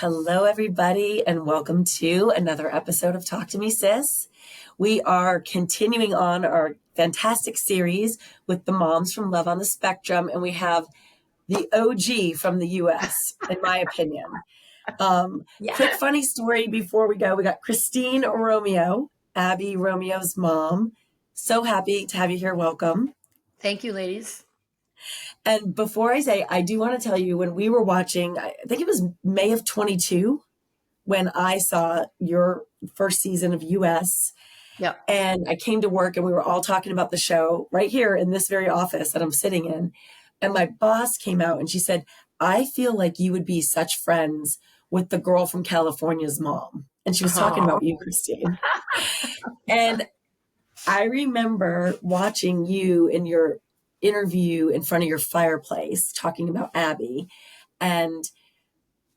Hello, everybody, and welcome to another episode of Talk To Me Sis. We are continuing on our fantastic series with the moms from Love on the Spectrum, and we have the OG from the US, in my opinion. Quick funny story before we go. We got Christine Romeo, Abby Romeo's mom. So happy to have you here. Welcome. Thank you, ladies. And before I say, I do want to tell you, when we were watching, I think it was May of 22, when I saw your first season of US. Yeah. And I came to work and we were all talking about the show right here in this very office that I'm sitting in. And my boss came out and she said, I feel like you would be such friends with the girl from California's mom. And she was talking about you, Christine. And I remember watching you in your interview in front of your fireplace talking about Abby. And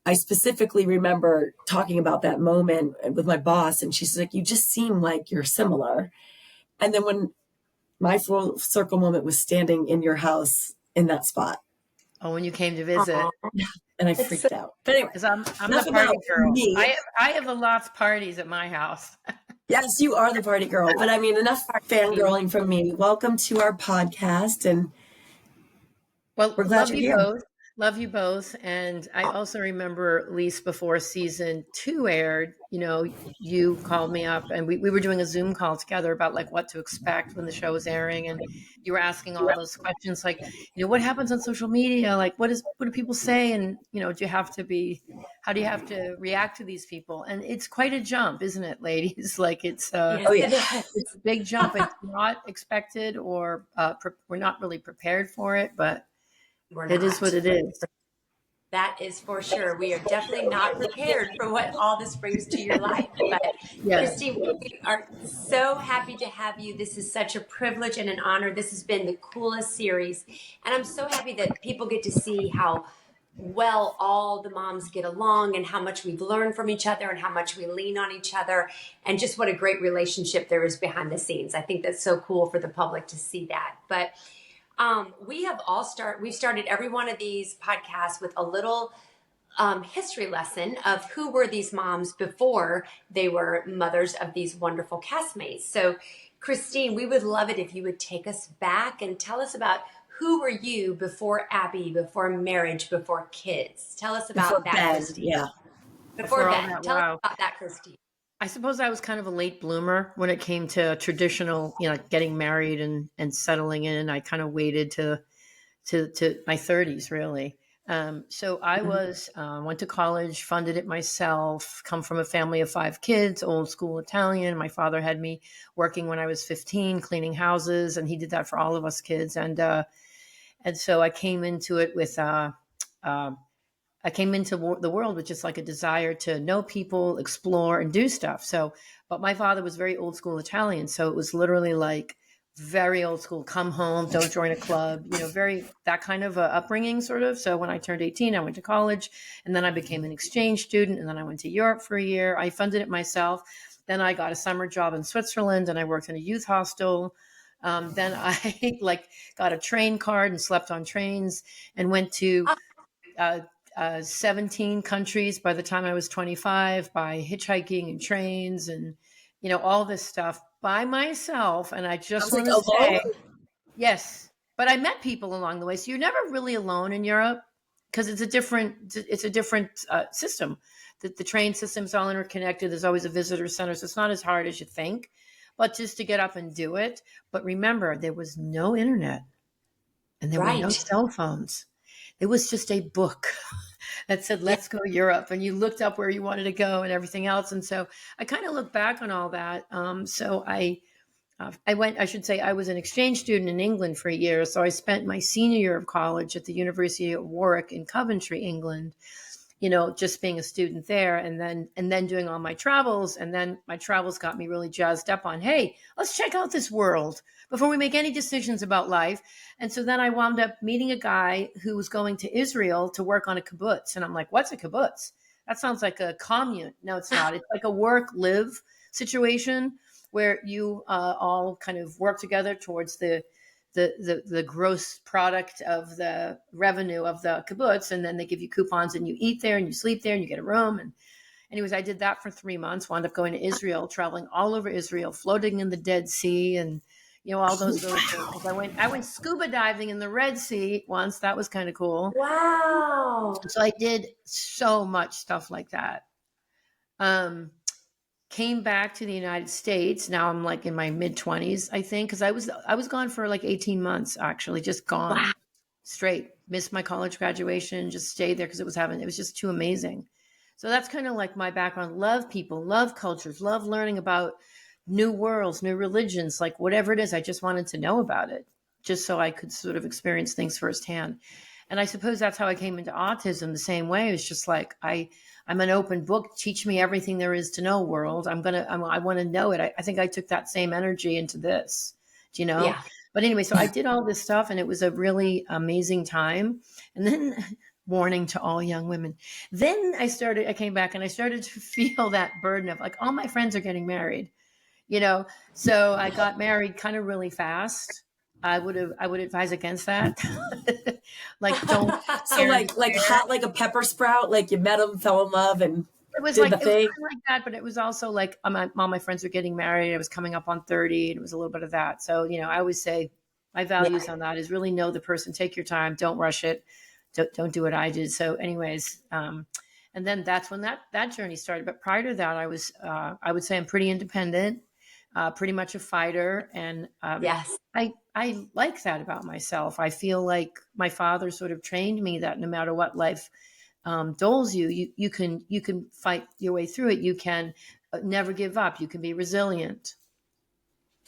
I specifically remember talking about that moment with my boss, and she's like, you just seem like you're similar. And then when my full circle moment was standing in your house in that spot. Oh, when you came to visit. And I freaked out. But anyway, because I'm the party girl. I have a lots of parties at my house. Yes, you are the party girl. But I mean, enough fangirling from me. Welcome to our podcast. And well, we're glad you're here. Both. Love you both. And I also remember, at least before season 2 aired, you called me up and we were doing a Zoom call together about like what to expect when the show was airing. And you were asking all those questions like, what happens on social media? Like, what do people say? And, how do you have to react to these people? And it's quite a jump, isn't it, ladies? Like it's it's a big jump. It's not expected or we're not really prepared for it, but it is what it is. That is for sure. We are definitely not prepared for what all this brings to your life. But yes. Christine, we are so happy to have you. This is such a privilege and an honor. This has been the coolest series. And I'm so happy that people get to see how well all the moms get along and how much we've learned from each other and how much we lean on each other and just what a great relationship there is behind the scenes. I think that's so cool for the public to see that. But we've started every one of these podcasts with a little history lesson of who were these moms before they were mothers of these wonderful castmates. So, Christine, we would love it if you would take us back and tell us about who were you before Abby, before marriage, before kids. Tell us about that, Christine. Yeah. Before that, tell us about that, Christine. I suppose I was kind of a late bloomer when it came to traditional, getting married and settling in. I kind of waited to my 30s, really. So I went to college, funded it myself, come from a family of 5 kids, old school Italian. My father had me working when I was 15, cleaning houses, and he did that for all of us kids. And so I came into it with I came into the world with just like a desire to know people, explore, and do stuff. So, but my father was very old school Italian. So it was literally like very old school, come home, don't join a club, very that kind of upbringing sort of. So when I turned 18, I went to college and then I became an exchange student. And then I went to Europe for a year. I funded it myself. Then I got a summer job in Switzerland and I worked in a youth hostel. Then I got a train card and slept on trains and went to 17 countries by the time I was 25 by hitchhiking and trains and, all this stuff by myself. And I just want to say, yes, but I met people along the way. So you're never really alone in Europe because it's a different system. The train system's all interconnected. There's always a visitor center. So it's not as hard as you think, but just to get up and do it. But remember, there was no internet and there were no cell phones. It was just a book that said, let's go to Europe. And you looked up where you wanted to go and everything else. And so I kind of look back on all that. So I was an exchange student in England for a year. So I spent my senior year of college at the University of Warwick in Coventry, England, just being a student there and then doing all my travels. And then my travels got me really jazzed up on, hey, let's check out this world before we make any decisions about life. And so then I wound up meeting a guy who was going to Israel to work on a kibbutz. And I'm like, what's a kibbutz? That sounds like a commune. No, it's not. It's like a work-live situation where you all kind of work together towards the the gross product of the revenue of the kibbutz, and then they give you coupons and you eat there and you sleep there and you get a room. And anyways, I did that for 3 months, wound up going to Israel, traveling all over Israel, floating in the Dead Sea, and all those really cool things. I went scuba diving in the Red Sea once. That was kind of cool. Wow. So I did so much stuff like that. Came back to the United States. Now I'm like in my mid-20s, I think, because I was gone for like 18 months, actually, just gone. Wow. Straight. Missed my college graduation, just stayed there because it was just too amazing. So that's kind of like my background. Love people, love cultures, love learning about new worlds, new religions, like whatever it is. I just wanted to know about it just so I could sort of experience things firsthand. And I suppose that's how I came into autism the same way. It was just like, I'm an open book. Teach me everything there is to know, world. I want to know it. I think I took that same energy into this, Yeah. But anyway, so I did all this stuff and it was a really amazing time. And then warning to all young women. Then I came back and I started to feel that burden of like, all my friends are getting married, so I got married kind of really fast. I would advise against that. Like, don't. So like hot like a pepper sprout, like you met them, fell in love, and it was did like the thing. It was kind of like that, but it was also like all my friends were getting married. I was coming up on 30, and it was a little bit of that. So I always say my values on that is really know the person, take your time, don't rush it, don't do what I did. So, anyways, and then that's when that journey started. But prior to that, I would say I'm pretty independent. Pretty much a fighter. And yes, I like that about myself. I feel like my father sort of trained me that no matter what life doles you can fight your way through it. You can never give up. You can be resilient.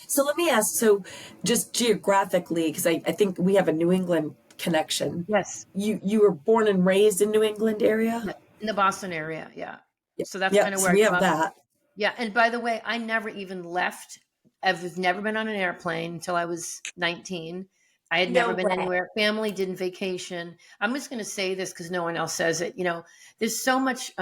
So let me ask, so just geographically, because I think we have a New England connection. Yes. You were born and raised in New England area? In the Boston area, yeah. So that's kind of where we have that. Yeah. And by the way, I never even left. I've never been on an airplane until I was 19. I had never been anywhere. Family didn't vacation. I'm just going to say this because no one else says it. There's so much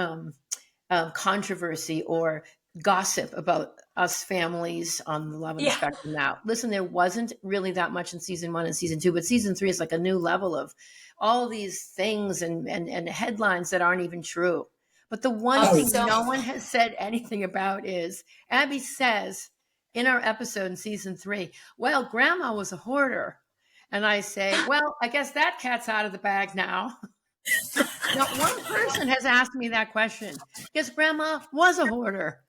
controversy or gossip about us families on the love of the spectrum now. Listen, there wasn't really that much in season 1 and season 2, but season 3 is like a new level of all these things and headlines that aren't even true. But the one thing no one has said anything about is Abby says in our episode in season 3, well, grandma was a hoarder. And I say, well, I guess that cat's out of the bag now. Not one person has asked me that question. Because grandma was a hoarder.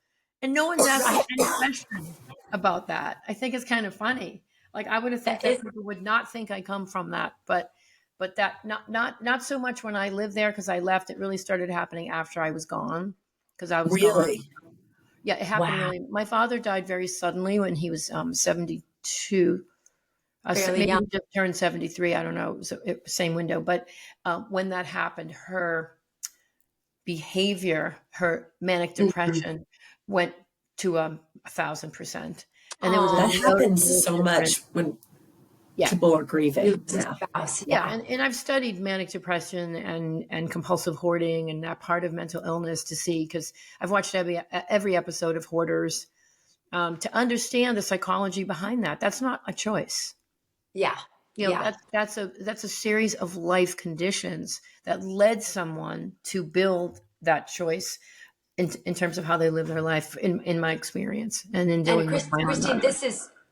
And no one's asked me any question about that. I think it's kind of funny. Like I would have thought that people would not think I come from that. But that not so much when I lived there because I left. It really started happening after I was gone. Because I was really gone. Yeah, it happened really. My father died very suddenly when he was 72. Maybe he just turned 73. I don't know. So same window. But when that happened, her behavior, her manic depression went to 1,000%. And there was that happens so much when people are grieving. And I've studied manic depression and compulsive hoarding and that part of mental illness to see, because I've watched every episode of Hoarders to understand the psychology behind that. That's not a choice. Yeah. That's a series of life conditions that led someone to build that choice in terms of how they live their life, in my experience, and in doing. And Christine,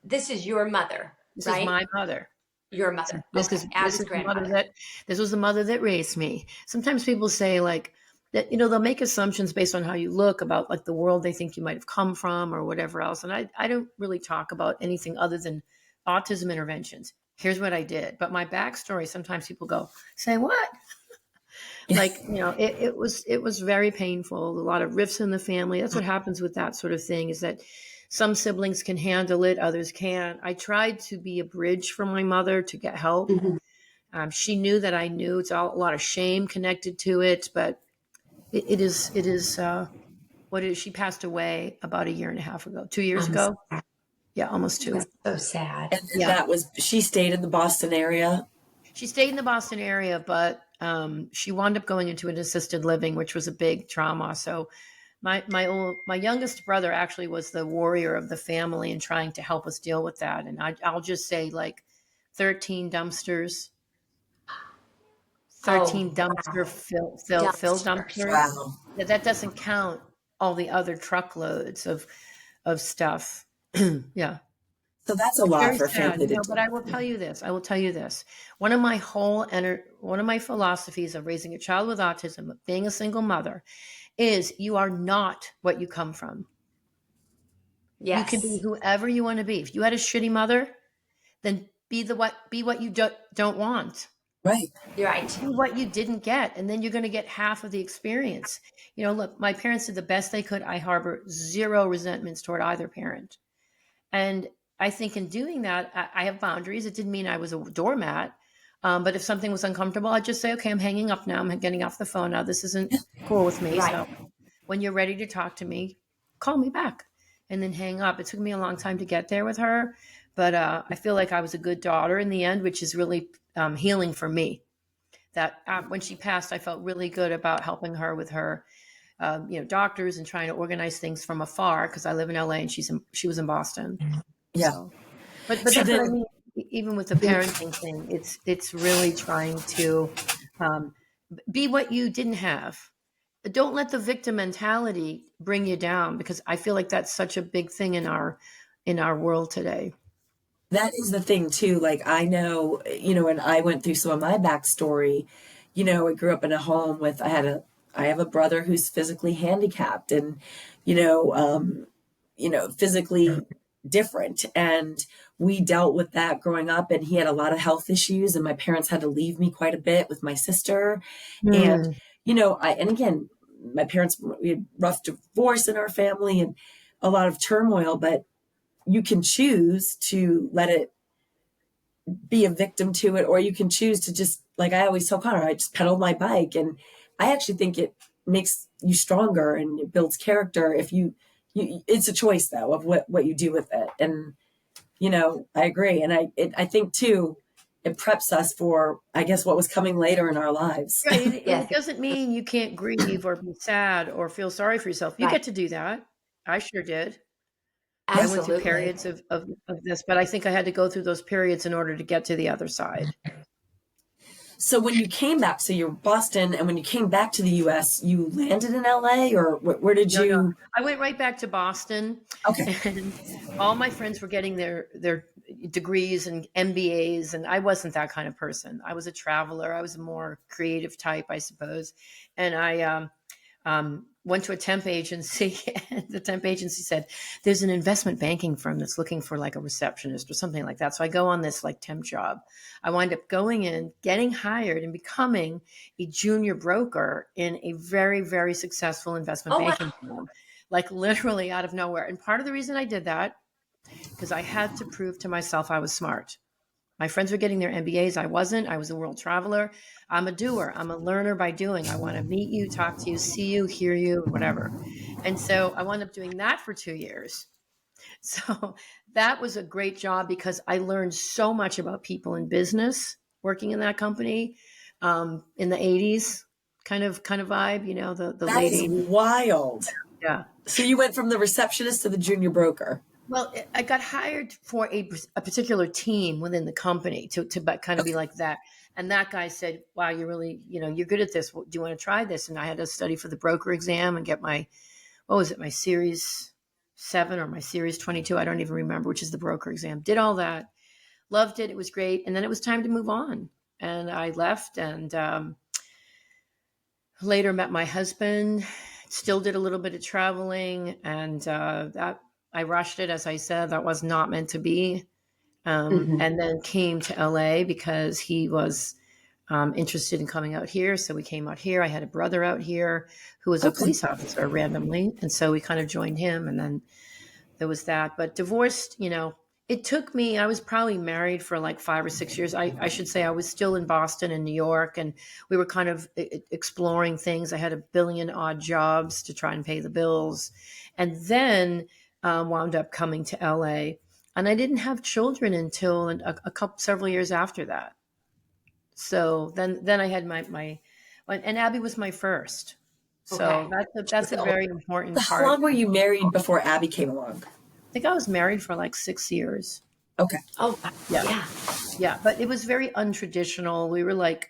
this is your mother. This is my mother. Your mother. This is grandmother. This was the mother that raised me. Sometimes people say like that, they'll make assumptions based on how you look about like the world they think you might have come from or whatever else. And I don't really talk about anything other than autism interventions. Here's what I did. But my backstory, sometimes people say what? Like, it was very painful. A lot of rifts in the family. That's what happens with that sort of thing, is that some siblings can handle it, others can't. I tried to be a bridge for my mother to get help. She knew that I knew. It's a lot of shame connected to it, but it is what it is. She passed away about 1.5 years ago, 2 years ago. Yeah, almost 2. That's so sad. And she stayed in the Boston area. She stayed in the Boston area, but she wound up going into an assisted living, which was a big trauma. So my youngest brother actually was the warrior of the family and trying to help us deal with that. And I'll just say, like, 13 dumpsters, 13 fill dumpsters. Wow. That doesn't count all the other truckloads of stuff. Yeah. So that's a It's lot very for a sad, family to but I will do. tell you this. I will tell you this. One of my philosophies of raising a child with autism, of being a single mother, is you are not what you come from. Yes. You can be whoever you want to be. If you had a shitty mother, then be what you don't want. Right. You're right. Be what you didn't get, and then you're going to get half of the experience. Look, my parents did the best they could. I harbor zero resentments toward either parent. And I think in doing that, I have boundaries. It didn't mean I was a doormat. But if something was uncomfortable, I'd just say, okay, I'm hanging up now. I'm getting off the phone now. This isn't cool with me. Right. So when you're ready to talk to me, call me back, and then hang up. It took me a long time to get there with her. But I feel like I was a good daughter in the end, which is really healing for me. That when she passed, I felt really good about helping her with her doctors and trying to organize things from afar, because I live in LA and she was in Boston. Yeah. So, but that's what I mean. Even with the parenting thing, it's really trying to be what you didn't have. Don't let the victim mentality bring you down, because I feel like that's such a big thing in our world today. That is the thing too. Like, I know, when I went through some of my backstory, I grew up in a home with, I have a brother who's physically handicapped and, physically different. And we dealt with that growing up, and he had a lot of health issues, and my parents had to leave me quite a bit with my sister. And, and again, my parents, we had rough divorce in our family and a lot of turmoil, but you can choose to let it be a victim to it, or you can choose to just, like I always tell Connor, I just pedal my bike. And I actually think it makes you stronger and it builds character if you it's a choice though of what you do with it. And I agree. And I think too, it preps us for, I guess, what was coming later in our lives. Right. It doesn't mean you can't grieve or be sad or feel sorry for yourself. You get to do that. I sure did. Absolutely. I went through periods of this, but I think I had to go through those periods in order to get to the other side. So when you came back, so you're Boston, and when you came back to the U.S., you landed in L.A., or where did you? No. I went right back to Boston. Okay. And all my friends were getting their degrees and MBAs, and I wasn't that kind of person. I was a traveler. I was a more creative type, I suppose. And I went to a temp agency, and the temp agency said, there's an investment banking firm that's looking for like a receptionist or something like that. So I go on this like temp job. I wind up going in, getting hired, and becoming a junior broker in a very, very successful investment banking firm, like literally out of nowhere. And part of the reason I did that, because I had to prove to myself I was smart. My friends were getting their MBAs. I wasn't. I was a world traveler. I'm a doer. I'm a learner by doing. I want to meet you, talk to you, see you, hear you, whatever. And so I wound up doing that for 2 years. So that was a great job, because I learned so much about people in business working in that company in the 80s kind of vibe, the that late is 80s. Wild. Yeah. So you went from the receptionist to the junior broker. Well, I got hired for a particular team within the company to kind of be like that. And that guy said, wow, you're really, you're good at this. Do you want to try this? And I had to study for the broker exam and get my Series 7 or my Series 22. I don't even remember, which is the broker exam. Did all that. Loved it. It was great. And then it was time to move on. And I left, and later met my husband, still did a little bit of traveling, and that I rushed it. As I said, that was not meant to be. And then came to LA because he was interested in coming out here. So we came out here. I had a brother out here who was a police officer randomly. And so we kind of joined him, and then there was that. But divorced, it took me, I was probably married for like 5 or 6 years. I should say I was still in Boston and New York, and we were kind of exploring things. I had a billion odd jobs to try and pay the bills. And then wound up coming to LA, and I didn't have children until several years after that. So then I had my and Abby was my first. So that's a very important part. How long were you married before Abby came along? I think I was married for like 6 years. Okay. Oh, yeah. Yeah. But it was very untraditional. We were like,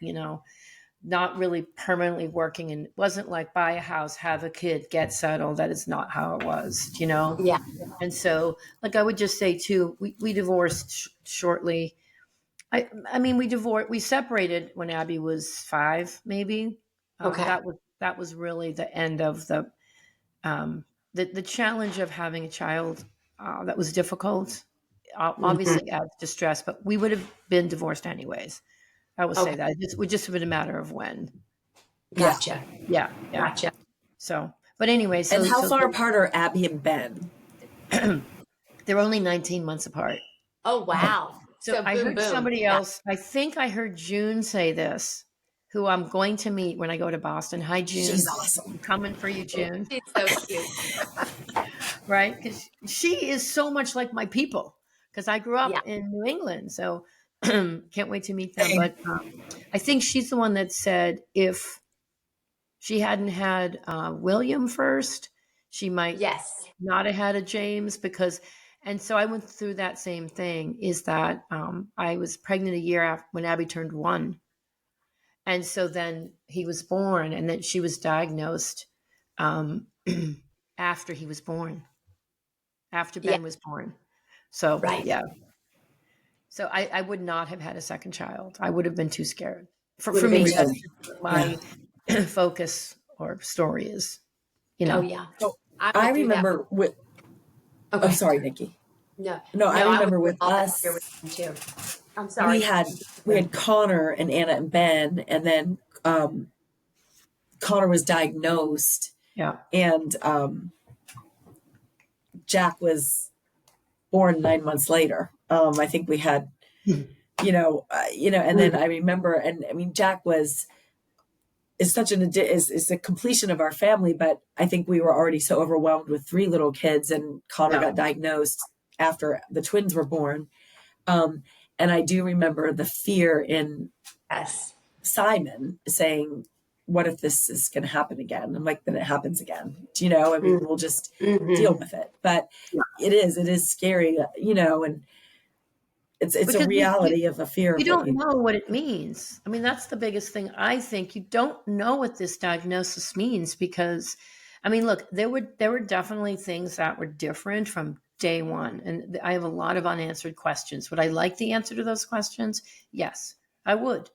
not really permanently working, and it wasn't like buy a house, have a kid, get settled. That is not how it was, Yeah. And so, like, I would just say too, we divorced shortly. I mean, we separated when Abby was 5, maybe. Okay. That was really the end of the challenge of having a child. That was difficult. Obviously adds to stress, but we would have been divorced anyways. I will say that it would just have been a matter of when. Gotcha. Yeah. Gotcha. So, but anyway, And how far apart are Abby and Ben? They're only 19 months apart. Oh, wow. So I heard somebody else, I think I heard June say this, who I'm going to meet when I go to Boston. Hi, June. She's awesome. I'm coming for you, June. She's so cute. Right? Because she is so much like my people, because I grew up in New England. So can't wait to meet them. But I think she's the one that said if she hadn't had William first, she might not have had a James, and so I went through that same thing, is that I was pregnant a year after, when Abby turned 1. And so then he was born, and then she was diagnosed after he was born, after Ben was born. So, yeah. So I would not have had a second child. I would have been too scared. For me, that's my focus or story is, Oh, yeah. So I remember with, I'm sorry, Nikki. No, I remember with us, too. I'm sorry. We had Connor and Anna and Ben, and then Connor was diagnosed. Yeah. And Jack was born 9 months later. I think we had, and then I remember, and I mean, Jack is such is the completion of our family, but I think we were already so overwhelmed with 3 little kids, and Connor got diagnosed after the twins were born. And I do remember the fear in Simon saying, what if this is going to happen again? I'm like, then it happens again. I mean, we'll just deal with it. But it is scary, and it's a reality of a fear. You don't know what it means. I mean, that's the biggest thing. I think you don't know what this diagnosis means, because, I mean, look, there were definitely things that were different from day one. And I have a lot of unanswered questions. Would I like the answer to those questions? Yes, I would.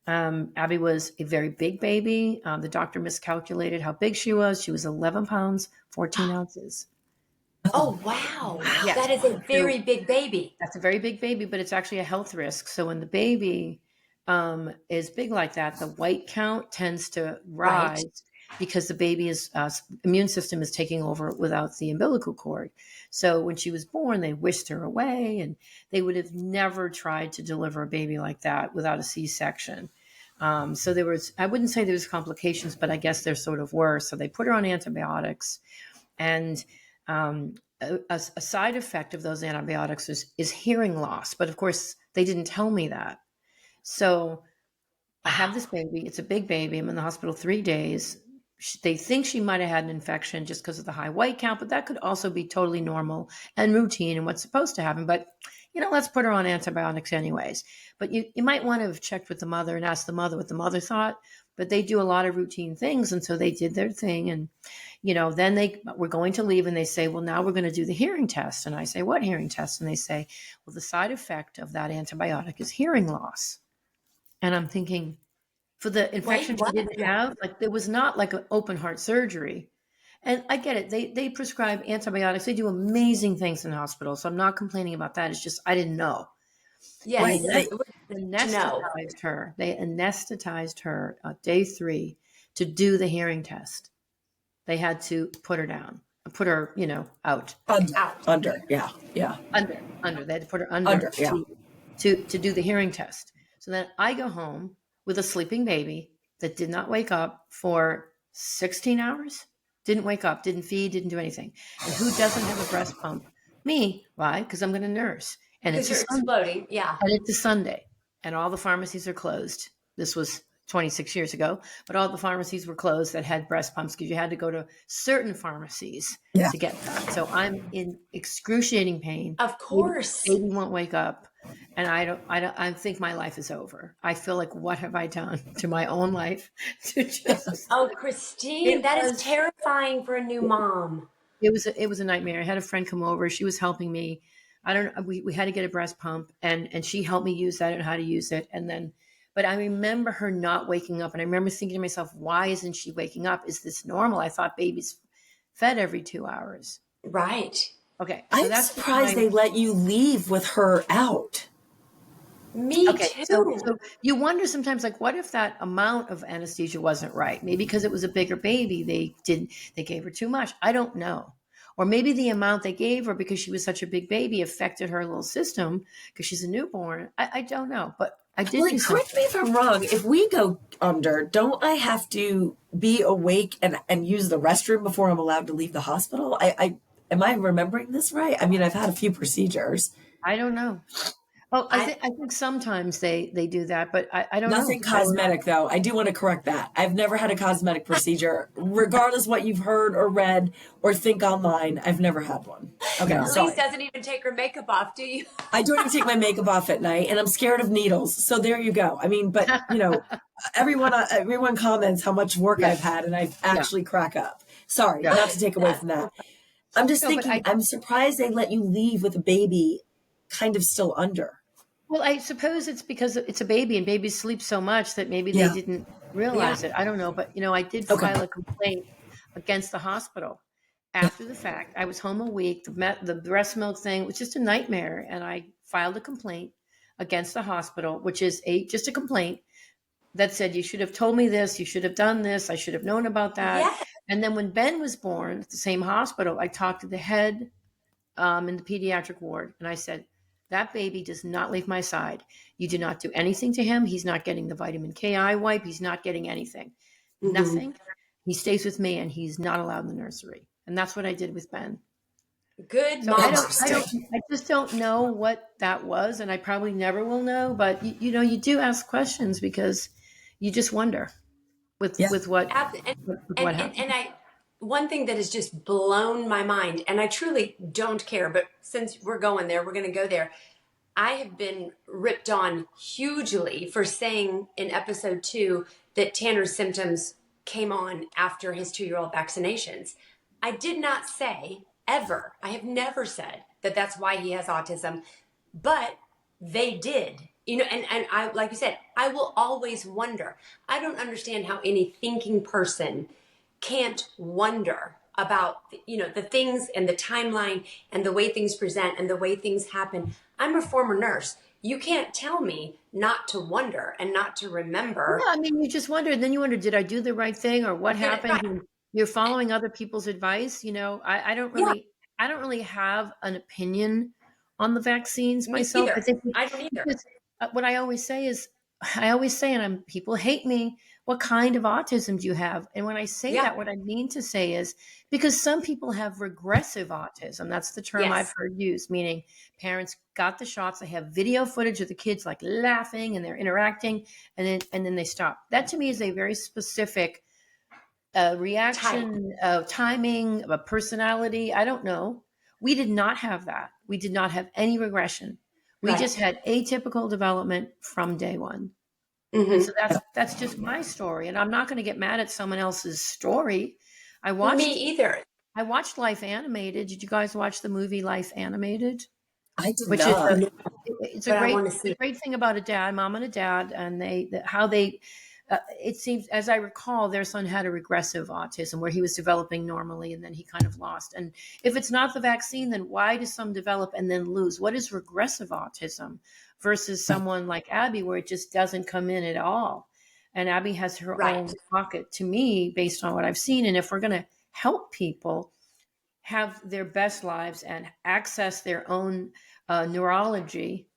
Abby was a very big baby. The doctor miscalculated how big she was. She was 11 pounds, 14 ounces. Oh, wow. Yes. That is a very big baby. That's a very big baby, but it's actually a health risk. So when the baby is big like that, the white count tends to rise because the baby's immune system is taking over without the umbilical cord. So when she was born, they whisked her away, and they would have never tried to deliver a baby like that without a C-section. So there was, I wouldn't say there was complications, but I guess there sort of were. So they put her on antibiotics, and a side effect of those antibiotics is hearing loss. But of course, they didn't tell me that. So I have this baby. It's a big baby. I'm in the hospital 3 days. They think she might have had an infection just because of the high white count, but that could also be totally normal and routine and what's supposed to happen. But, let's put her on antibiotics anyways. But you might want to have checked with the mother and asked the mother what the mother thought. But they do a lot of routine things. And so they did their thing. And, then they were going to leave, and they say, well, now we're going to do the hearing test. And I say, what hearing test? And they say, well, the side effect of that antibiotic is hearing loss. And I'm thinking, for the infection she didn't have, like, there was not like an open heart surgery. And I get it. They prescribe antibiotics. They do amazing things in the hospital. So I'm not complaining about that. It's just, I didn't know. Yes. They anesthetized her. They anesthetized her day 3 to do the hearing test. They had to put her down, put her, out. Under. Yeah. Under. They had to put her under to do the hearing test. So then I go home with a sleeping baby that did not wake up for 16 hours. Didn't wake up, didn't feed, didn't do anything. And who doesn't have a breast pump? Me. Why? Because I'm going to nurse. And it's exploding. Yeah. And it's a Sunday, and all the pharmacies are closed. This was 26 years ago, but all the pharmacies were closed that had breast pumps, because you had to go to certain pharmacies to get that. So I'm in excruciating pain. Of course. Baby won't wake up. And I think my life is over. I feel like, what have I done to my own life to just, Oh, Christine, that is terrifying for a new mom. it was a nightmare. I had a friend come over. She was helping me. I don't know. We had to get a breast pump, and she helped me use that and how to use it. And then, but I remember her not waking up. And I remember thinking to myself, why isn't she waking up? Is this normal? I thought babies fed every 2 hours. Right. Okay. So I'm that's surprised they let you leave with her out. Me okay, too. so you wonder sometimes, like, what if that amount of anesthesia wasn't right? Maybe because it was a bigger baby, they gave her too much. I don't know. Or maybe the amount they gave her because she was such a big baby affected her little system because she's a newborn. I don't know, but I did do something. Correct me if I'm wrong. If we go under, don't I have to be awake and use the restroom before I'm allowed to leave the hospital? Am I remembering this right? I mean, I've had a few procedures. I don't know. Oh, I think sometimes they do that, but I don't know. Nothing cosmetic, though. I do want to correct that. I've never had a cosmetic procedure, regardless what you've heard or read or think online. I've never had one. Okay, Elise doesn't even take her makeup off, do you? I don't even take my makeup off at night, and I'm scared of needles. So there you go. I mean, but everyone comments how much work I've had, and I actually crack up. Sorry, not to take away from that. I'm just thinking. I'm surprised they let you leave with a baby, kind of still under. Well, I suppose it's because it's a baby and babies sleep so much that maybe they didn't realize it. I don't know. But, I did file a complaint against the hospital after the fact. I was home a week. The breast milk thing was just a nightmare. And I filed a complaint against the hospital, which is just a complaint that said, you should have told me this. You should have done this. I should have known about that. Yeah. And then when Ben was born at the same hospital, I talked to the head in the pediatric ward. And I said, that baby does not leave my side. You do not do anything to him. He's not getting the vitamin K eye wipe. He's not getting anything. Mm-hmm. Nothing. He stays with me and he's not allowed in the nursery. And that's what I did with Ben. Good. So I just don't know what that was. And I probably never will know. But, you do ask questions because you just wonder with what happened. And one thing that has just blown my mind, and I truly don't care, but since we're going there, we're going to go there. I have been ripped on hugely for saying in episode 2 that Tanner's symptoms came on after his 2-year-old vaccinations. I did not say ever, I have never said that that's why he has autism, but they did. And I, like you said, I will always wonder. I don't understand how any thinking person can't wonder about, the things and the timeline and the way things present and the way things happen. I'm a former nurse. You can't tell me not to wonder and not to remember. Yeah, I mean, you just wonder. And then you wonder, did I do the right thing or what happened? Right. You're following other people's advice. I don't really have an opinion on the vaccines myself. I don't either. What I always say, and people hate me, what kind of autism do you have? And when I say that, what I mean to say is, because some people have regressive autism. That's the term I've heard used, meaning parents got the shots. They have video footage of the kids like laughing and they're interacting and then they stop. That to me is a very specific reaction, timing, a personality. I don't know. We did not have that. We did not have any regression. We just had atypical development from day one. Mm-hmm. And so that's just my story. And I'm not going to get mad at someone else's story. Me either. I watched Life Animated. Did you guys watch the movie Life Animated? I did not. It's a great thing about a dad, mom and a dad, and it seems, as I recall, their son had a regressive autism where he was developing normally and then he kind of lost. And if it's not the vaccine, then why do some develop and then lose? What is regressive autism versus someone like Abby where it just doesn't come in at all? And Abby has her own pocket, to me, based on what I've seen. And if we're going to help people have their best lives and access their own neurology,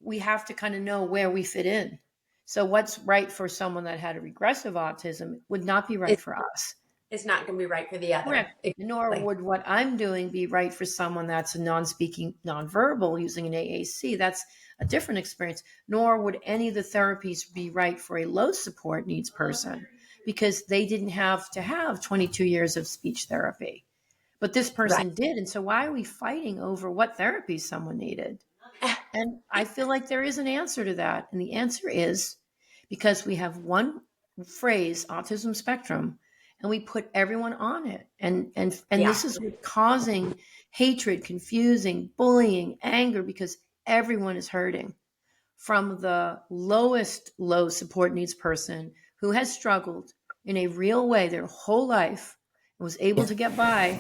we have to kind of know where we fit in. So what's right for someone that had a regressive autism would not be right for us. It's not going to be right for the other. Correct. Nor would what I'm doing be right for someone that's a non-speaking, nonverbal using an AAC. That's a different experience. Nor would any of the therapies be right for a low support needs person because they didn't have to have 22 years of speech therapy. But this person did. And so why are we fighting over what therapy someone needed? And I feel like there is an answer to that. And the answer is because we have one phrase, autism spectrum, and we put everyone on it. And this is what's causing hatred, confusing, bullying, anger, because everyone is hurting. From the lowest low support needs person who has struggled in a real way their whole life and was able to get by,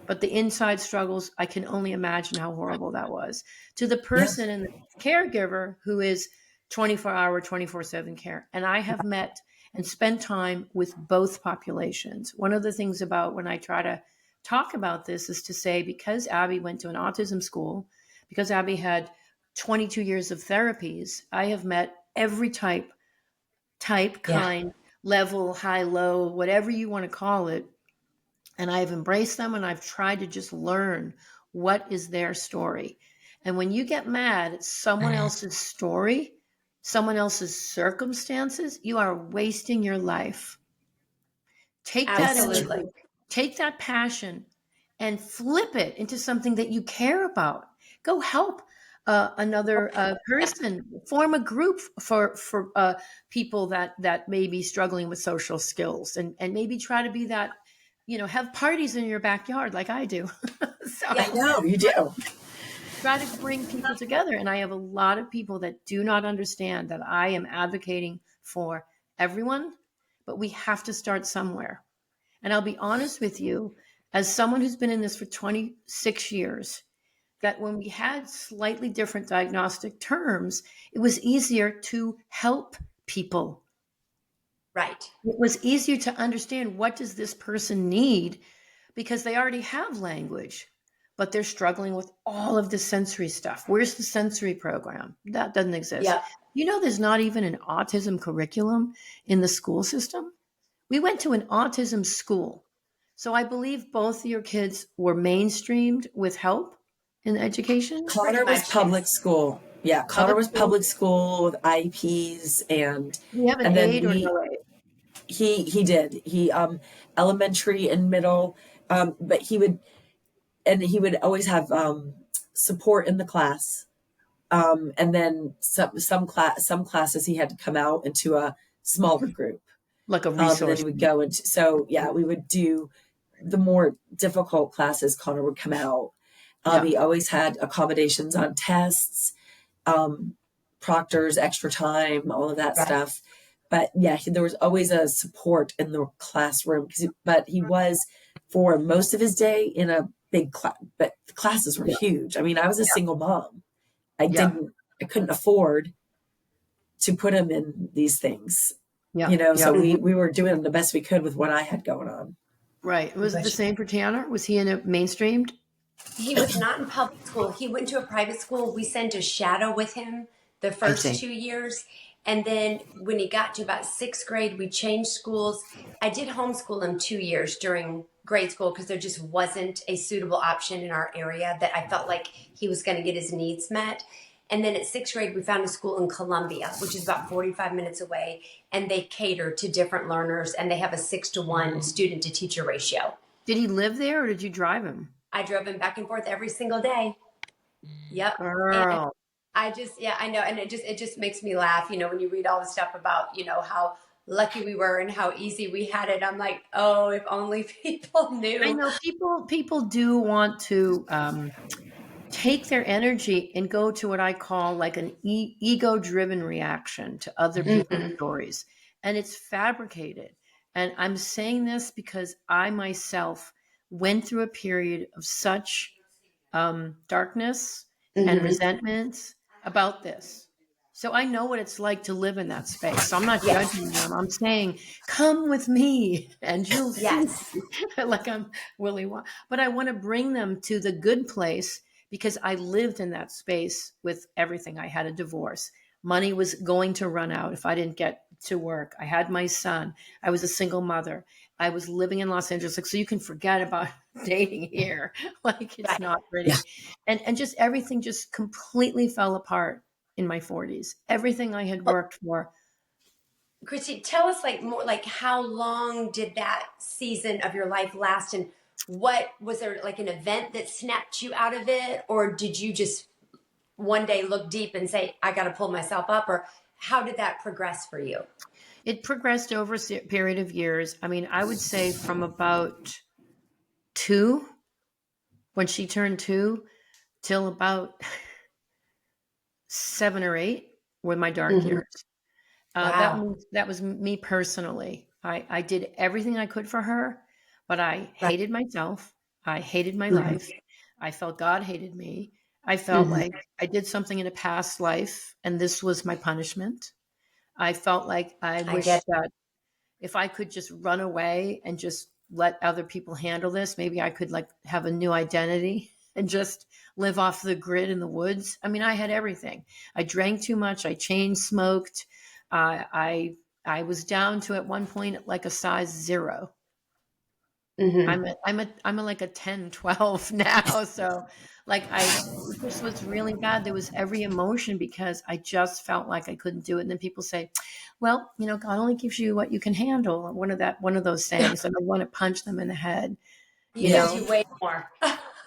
but the inside struggles, I can only imagine how horrible that was, to the person and the caregiver who is 24-hour, 24/7 care. And I have met and spent time with both populations. One of the things about when I try to talk about this is to say, because Abby went to an autism school, because Abby had 22 years of therapies, I have met every type, kind, level, high, low, whatever you want to call it. And I've embraced them, and I've tried to just learn what is their story. And when you get mad at someone else's story, someone else's circumstances, you are wasting your life. Take that energy, take that passion, and flip it into something that you care about. Go help another person. Form a group for people that may be struggling with social skills, and maybe try to be that. Have parties in your backyard like I do. So I know you do. Try to bring people together. And I have a lot of people that do not understand that I am advocating for everyone, but we have to start somewhere. And I'll be honest with you, as someone who's been in this for 26 years, that when we had slightly different diagnostic terms, it was easier to help people. Right. It was easier to understand, what does this person need, because they already have language, but they're struggling with all of the sensory stuff. Where's the sensory program? That doesn't exist. Yeah. There's not even an autism curriculum in the school system. We went to an autism school. So I believe both of your kids were mainstreamed with help in education. Connor was public school. Yeah, Connor was public school with IEPs, and we have an aide or no aide? He did. He elementary and middle, but he would always have support in the class, and then some classes he had to come out into a smaller group, like a resource. And then he would go into. So yeah, we would do the more difficult classes. Connor would come out. He always had accommodations on tests, proctors, extra time, all of that stuff. But yeah, there was always a support in the classroom. But he was, for most of his day, in a big class. But the classes were huge. I mean, I was a single mom. I couldn't afford to put him in these things. So we were doing the best we could with what I had going on. Right. Was it the same for Tanner? Was he in a mainstreamed? He was not in public school. He went to a private school. We sent a shadow with him the first 2 years. And then when he got to about 6th grade, we changed schools. I did homeschool him 2 years during grade school because there just wasn't a suitable option in our area that I felt like he was going to get his needs met. And then at 6th grade, we found a school in Columbia, which is about 45 minutes away. And they cater to different learners, and they have a 6-to-1 student to teacher ratio. Did he live there, or did you drive him? I drove him back and forth every single day. Yep. Girl. And I know. And it just makes me laugh, when you read all the stuff about, how lucky we were and how easy we had it. I'm like, oh, if only people knew. I know people do want to take their energy and go to what I call like an ego-driven reaction to other people's stories. And it's fabricated. And I'm saying this because I myself went through a period of such darkness and resentment about this. So I know what it's like to live in that space. So I'm not judging them. I'm saying, come with me and you'll see. Like I'm Willy Wonka. But I want to bring them to the good place because I lived in that space with everything. I had a divorce. Money was going to run out if I didn't get to work. I had my son. I was a single mother. I was living in Los Angeles. So you can forget about dating here. Like it's not pretty. And just everything just completely fell apart in my 40s. Everything I had worked for. Christy, tell us more how long did that season of your life last, and what was there an event that snapped you out of it, or did you just one day look deep and say, I got to pull myself up? Or how did that progress for you? It progressed over a period of years. I mean, I would say from about 2, when she turned 2, till about 7 or 8 were my dark years. Wow. That was me personally. I did everything I could for her, but I Right. hated myself. I hated my Mhm. life. I felt God hated me. I felt Mhm. like I did something in a past life and this was my punishment. I felt like I I get wish that if I could just run away and just let other people handle this, maybe I could like have a new identity and just live off the grid in the woods. I mean, I had everything. I drank too much. I chain smoked. I was down to at one point like a size 0. Mhm. I'm a like a 10, 12 now. So like this was really bad. There was every emotion because I just felt like I couldn't do it. And then people say, well, God only gives you what you can handle. One of those sayings, and I want to punch them in the head, He you gives know. you way more.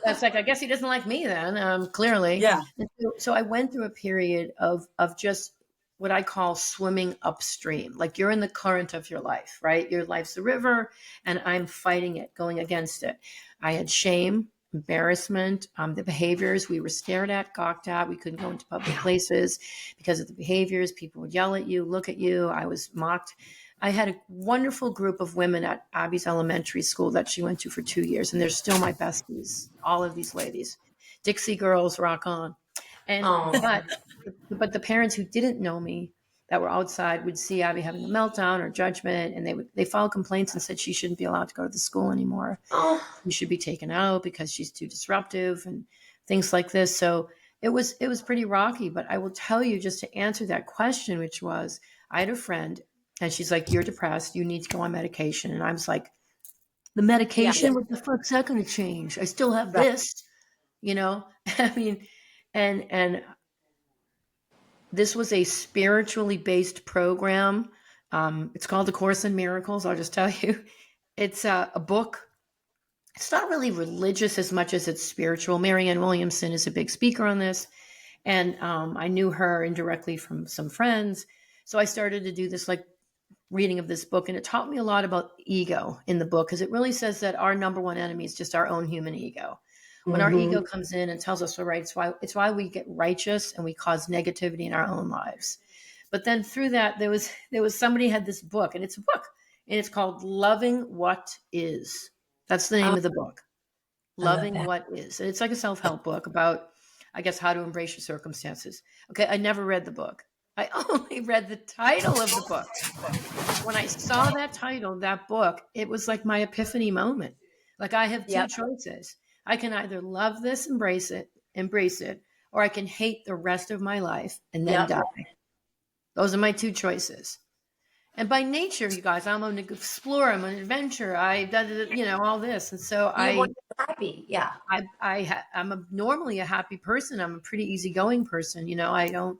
That's like, I guess he doesn't like me then, clearly. Yeah. And so I went through a period of just what I call swimming upstream. Like you're in the current of your life, right? Your life's a river and I'm fighting it, going against it. I had shame, embarrassment, the behaviors we were stared at, gawked at. We couldn't go into public places because of the behaviors. People would yell at you, look at you. I was mocked. I had a wonderful group of women at Abby's elementary school that she went to for 2 years, and they're still my besties. All of these ladies, Dixie girls, rock on. And Oh. but the parents who didn't know me that were outside would see Abby having a meltdown or judgment, and they filed complaints and said she shouldn't be allowed to go to the school anymore. Oh. She should be taken out because she's too disruptive and things like this. So it was pretty rocky. But I will tell you, just to answer that question, which was, I had a friend and she's like, you're depressed. You need to go on medication. And I was like, the Yeah. medication, what the fuck's that going to change? I still have Right. this, you know? I mean, and this was a spiritually based program. It's called The Course in Miracles. I'll just tell you, it's a book. It's not really religious as much as it's spiritual. Marianne Williamson is a big speaker on this. And I knew her indirectly from some friends. So I started to do this like reading of this book, and it taught me a lot about ego in the book, because it really says that our number one enemy is just our own human ego. When our Mm-hmm. ego comes in and tells us we're right, it's why we get righteous and we cause negativity in our own lives. But then through that, there was somebody had this book, and it's a book, and it's called Loving What Is. That's the name Oh, of the book. I love Loving that. What Is. And it's like a self-help book about, I guess, how to embrace your circumstances. Okay, I never read the book. I only read the title of the book. When I saw that title, that book, it was like my epiphany moment. Like I have two Yep. choices. I can either love this, embrace it, or I can hate the rest of my life and then Yep. die. Those are my two choices. And by nature, you guys, I'm an explorer. I'm an adventurer. All this. And so You want to be happy. Yeah. I'm normally a happy person. I'm a pretty easygoing person. I don't,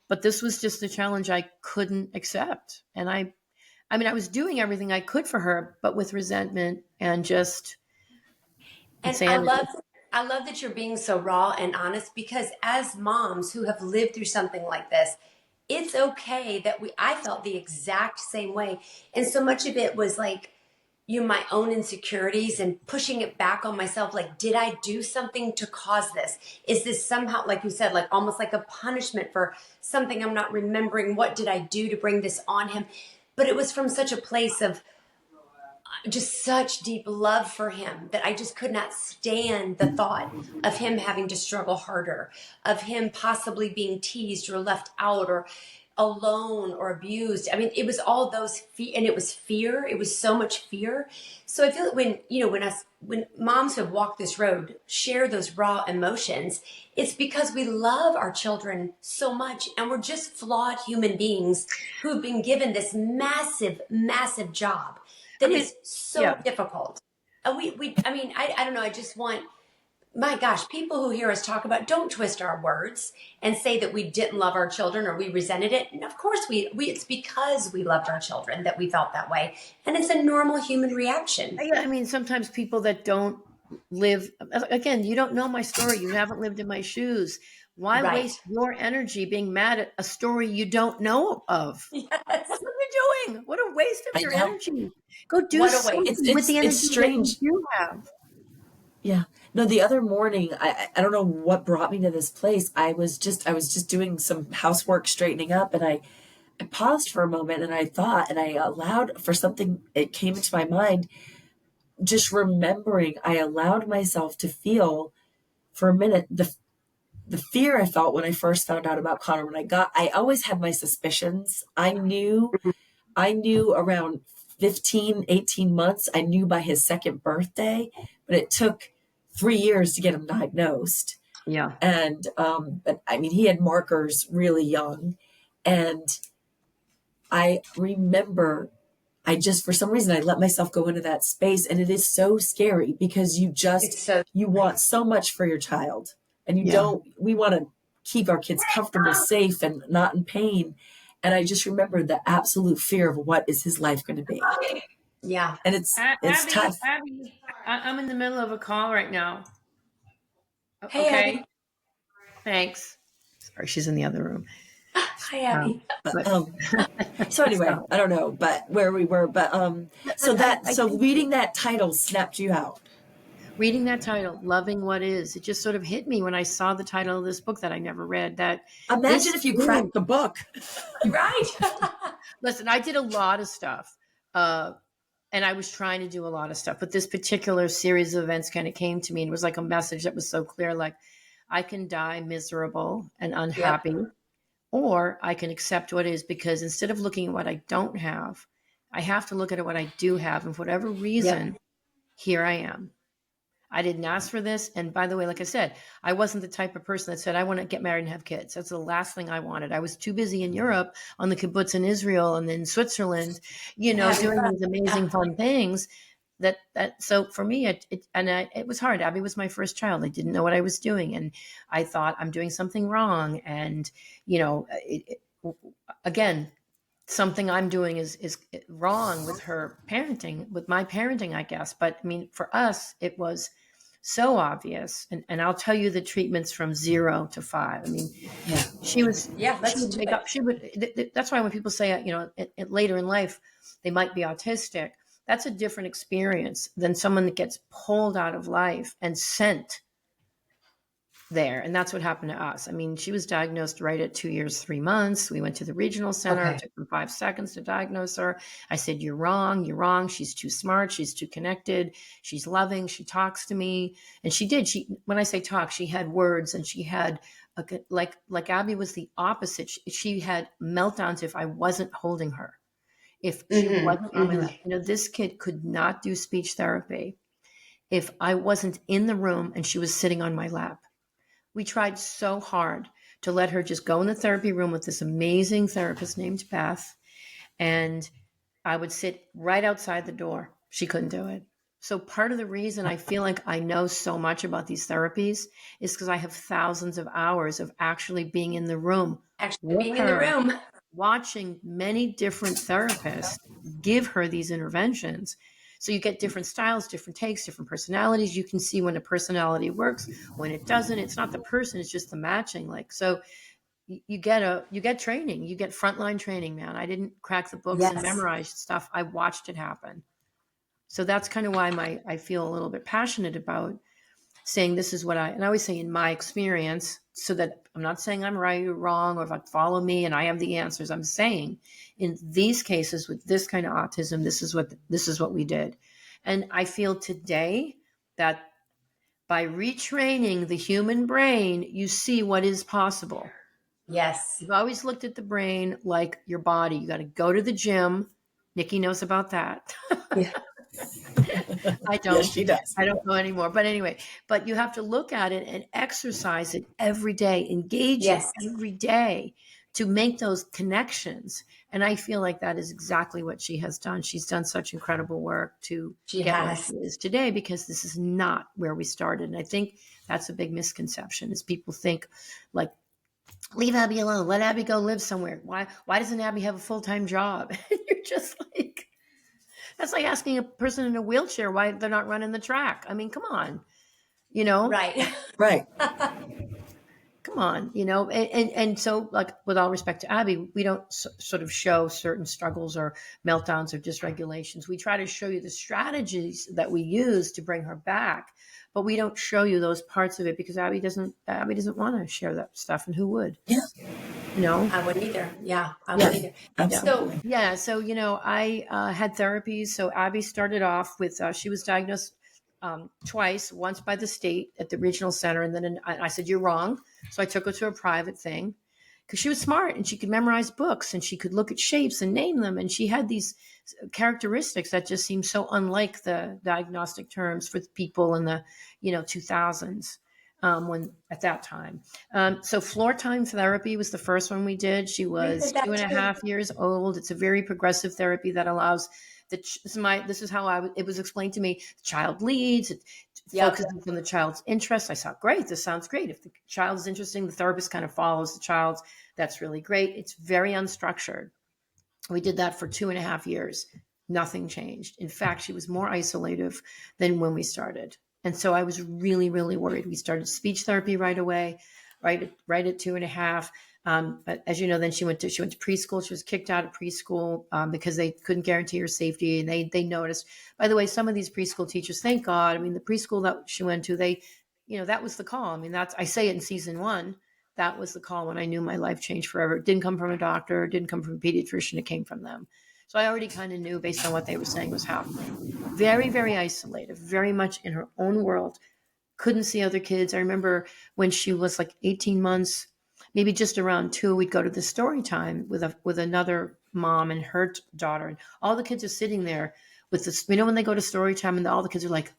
but this was just a challenge I couldn't accept. And I was doing everything I could for her, but with resentment and just And I insanity. love that you're being so raw and honest, because as moms who have lived through something like this, it's okay that I felt the exact same way. And so much of it was like, my own insecurities and pushing it back on myself. Like, did I do something to cause this? Is this somehow, like you said, like almost like a punishment for something I'm not remembering? What did I do to bring this on him? But it was from such a place of just such deep love for him that I just could not stand the thought of him having to struggle harder, of him possibly being teased or left out or alone or abused. I mean, it was all those and it was fear. It was so much fear. So I feel that when moms who have walked this road share those raw emotions, it's because we love our children so much, and we're just flawed human beings who've been given this massive, massive job that is so difficult. And I don't know. I just want, my gosh, people who hear us talk about, don't twist our words and say that we didn't love our children or we resented it. And of course it's because we loved our children that we felt that way. And it's a normal human reaction. Yeah, sometimes people that don't live, again, you don't know my story. You haven't lived in my shoes. Why Right. waste your energy being mad at a story you don't know of? Yes. What are you doing? What a waste of your energy. Go do What a waste. something with the energy that you do have. Yeah. No, the other morning, I don't know what brought me to this place. I was just doing some housework, straightening up, and I paused for a moment and I thought, and I allowed for something, it came into my mind, just remembering I allowed myself to feel for a minute the fear I felt when I first found out about Connor. I always had my suspicions. I knew around 15, 18 months. I knew by his second birthday, but it took 3 years to get him diagnosed. Yeah. And, but I mean, he had markers really young. And I remember for some reason, I let myself go into that space. And it is so scary because you want so much for your child. And we want to keep our kids comfortable, safe, and not in pain. And I just remember the absolute fear of what is his life going to be. Yeah. And it's Abby, tough. Abby, I'm in the middle of a call right now. Hey, okay. Abby. Thanks. Sorry, she's in the other room. Hi, Abby. So anyway, I don't know, but where we were, but reading that title snapped you out. Reading that title, Loving What Is, it just sort of hit me when I saw the title of this book that I never read. That imagine if you cracked the book. Right. Listen, I did a lot of stuff. And I was trying to do a lot of stuff, but this particular series of events kind of came to me and it was like a message that was so clear, like I can die miserable and unhappy, or I can accept what is, because instead of looking at what I don't have, I have to look at what I do have. And for whatever reason, here I am. I didn't ask for this. And by the way, like I said, I wasn't the type of person that said, I want to get married and have kids. That's the last thing I wanted. I was too busy in Europe on the kibbutz in Israel and in Switzerland, doing these amazing fun things so for me, it was hard. Abby was my first child. I didn't know what I was doing. And I thought I'm doing something wrong. And, again, something I'm doing is wrong with her parenting, with my parenting, I guess. But I mean, for us, it was so obvious. And I'll tell you the treatments from 0 to 5. I mean, she was, that's why when people say, later in life, they might be autistic, that's a different experience than someone that gets pulled out of life and sent there. And that's what happened to us. I mean, she was diagnosed right at 2 years, 3 months. We went to the regional center. It took them 5 seconds to diagnose her. I said, you're wrong. You're wrong. She's too smart. She's too connected. She's loving. She talks to me. And she did. When I say talk, she had words, and she had like Abby was the opposite. She had meltdowns if I wasn't holding her. If she wasn't on my lap. This kid could not do speech therapy if I wasn't in the room and she was sitting on my lap. We tried so hard to let her just go in the therapy room with this amazing therapist named Beth. And I would sit right outside the door. She couldn't do it. So part of the reason I feel like I know so much about these therapies is because I have thousands of hours of actually being in the room. Watching many different therapists give her these interventions. So you get different styles, different takes, different personalities. You can see when a personality works, when it doesn't. It's not the person, it's just the matching. So you get training, you get frontline training, man. I didn't crack the books and memorize stuff. I watched it happen. So that's kind of why I feel a little bit passionate about saying this is what and I always say in my experience, so that I'm not saying I'm right or wrong, or if I follow me and I have the answers. I'm saying in these cases with this kind of autism, this is what we did. And I feel today that by retraining the human brain, you see what is possible. Yes. You've always looked at the brain like your body. You got to go to the gym. Nikki knows about that. Yeah. I don't. Yes, she does. I don't know anymore. But anyway, but you have to look at it and exercise it every day, engage it every day to make those connections. And I feel like that is exactly what she has done. She's done such incredible work to get where she is today, because this is not where we started. And I think that's a big misconception, is people think like, leave Abby alone. Let Abby go live somewhere. Why doesn't Abby have a full-time job? And you're just like, that's like asking a person in a wheelchair why they're not running the track. I mean, come on, Right. Right. Come come on, and so, like, with all respect to Abby, we don't sort of show certain struggles or meltdowns or dysregulations. We try to show you the strategies that we use to bring her back, but we don't show you those parts of it because Abby doesn't want to share that stuff, and who would? Yeah. I wouldn't either. Yeah, I wouldn't either. Absolutely. So I had therapies. So Abby started off with, she was diagnosed twice, once by the state at the regional center. And then I said, you're wrong. So I took her to a private thing because she was smart and she could memorize books and she could look at shapes and name them. And she had these characteristics that just seemed so unlike the diagnostic terms for people in the, 2000s. When at that time. So floor time therapy was the first one we did. She was 2.5 years old. It's a very progressive therapy that allows this is how it was explained to me. The child leads, it focuses on the child's interests. I thought, great, this sounds great. If the child is interesting, the therapist kind of follows the child. That's really great. It's very unstructured. We did that for 2.5 years. Nothing changed. In fact, she was more isolative than when we started. And so I was really, really worried. We started speech therapy right away, right at 2.5. But as you know, then she went to preschool. She was kicked out of preschool because they couldn't guarantee her safety. And they noticed, by the way, some of these preschool teachers, thank God. I mean, the preschool that she went to, that was the call. I mean, I say it in season 1, that was the call when I knew my life changed forever. It didn't come from a doctor. It didn't come from a pediatrician. It came from them. So I already kind of knew based on what they were saying was happening. Very, very isolated, very much in her own world. Couldn't see other kids. I remember when she was like 18 months, maybe just around 2, we'd go to the story time with another mom and her daughter. And all the kids are sitting there with this, when they go to story time and all the kids are like,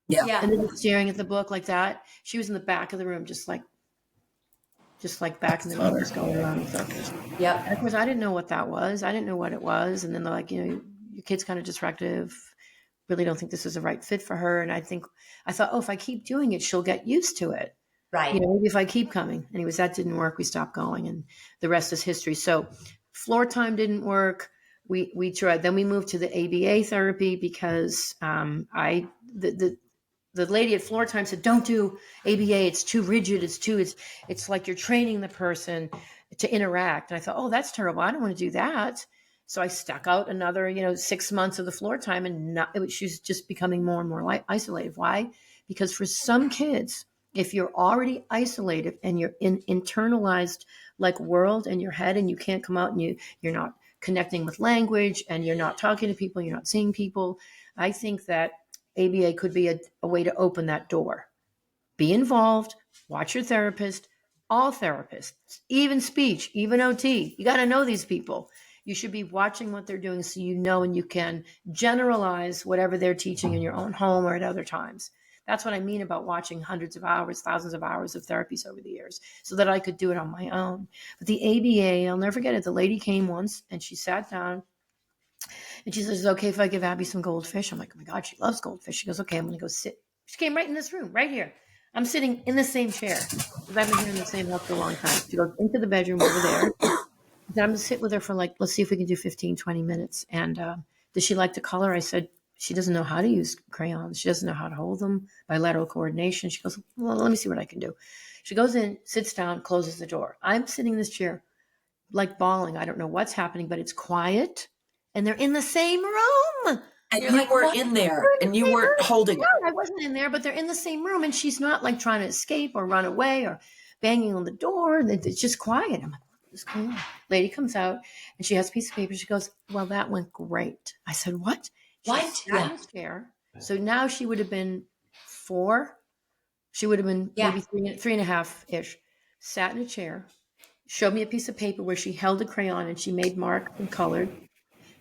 yeah. And then staring at the book like that. She was in the back of the room, just like back in the room, just going around in circles. Yep. And of course, I didn't know what that was. I didn't know what it was. And then they're like, your kid's kind of dysregulative. Really don't think this is the right fit for her. And I thought, if I keep doing it, she'll get used to it. Right. Maybe if I keep coming. Anyways, that didn't work. We stopped going, and the rest is history. So floor time didn't work. We tried. Then we moved to the ABA therapy because the lady at floor time said, don't do ABA. It's too rigid. It's like you're training the person to interact. And I thought, that's terrible. I don't want to do that. So I stuck out another, 6 months of the floor time, and she's just becoming more and more isolated. Why? Because for some kids, if you're already isolated and you're in internalized like world in your head, and you can't come out, and you're not connecting with language, and you're not talking to people, you're not seeing people, I think that ABA could be a way to open that door. Be involved, watch your therapist, all therapists, even speech, even OT. You got to know these people. You should be watching what they're doing so and you can generalize whatever they're teaching in your own home or at other times. That's what I mean about watching hundreds of hours, thousands of hours of therapies over the years so that I could do it on my own. But the ABA, I'll never forget it. The lady came once and she sat down. And she says, is it okay if I give Abby some goldfish? I'm like, oh my God, she loves goldfish. She goes, okay, I'm going to go sit. She came right in this room, right here. I'm sitting in the same chair because I've been here in the same house for a long time. She goes into the bedroom over there. Then I'm going to sit with her for let's see if we can do 15, 20 minutes. And does she like to color? I said, she doesn't know how to use crayons. She doesn't know how to hold them, bilateral coordination. She goes, well, let me see what I can do. She goes in, sits down, closes the door. I'm sitting in this chair like bawling. I don't know what's happening, but it's quiet. And they're in the same room. And you were in there and you weren't holding her. I wasn't in there, but they're in the same room. And she's not like trying to escape or run away or banging on the door. It's just quiet. I'm like, what is going on? Lady comes out and she has a piece of paper. She goes, well, that went great. I said, what? What? Sat in a chair. So now she would have been 4. She would have been maybe 3.5-ish. Sat in a chair, showed me a piece of paper where she held a crayon and she made mark and colored.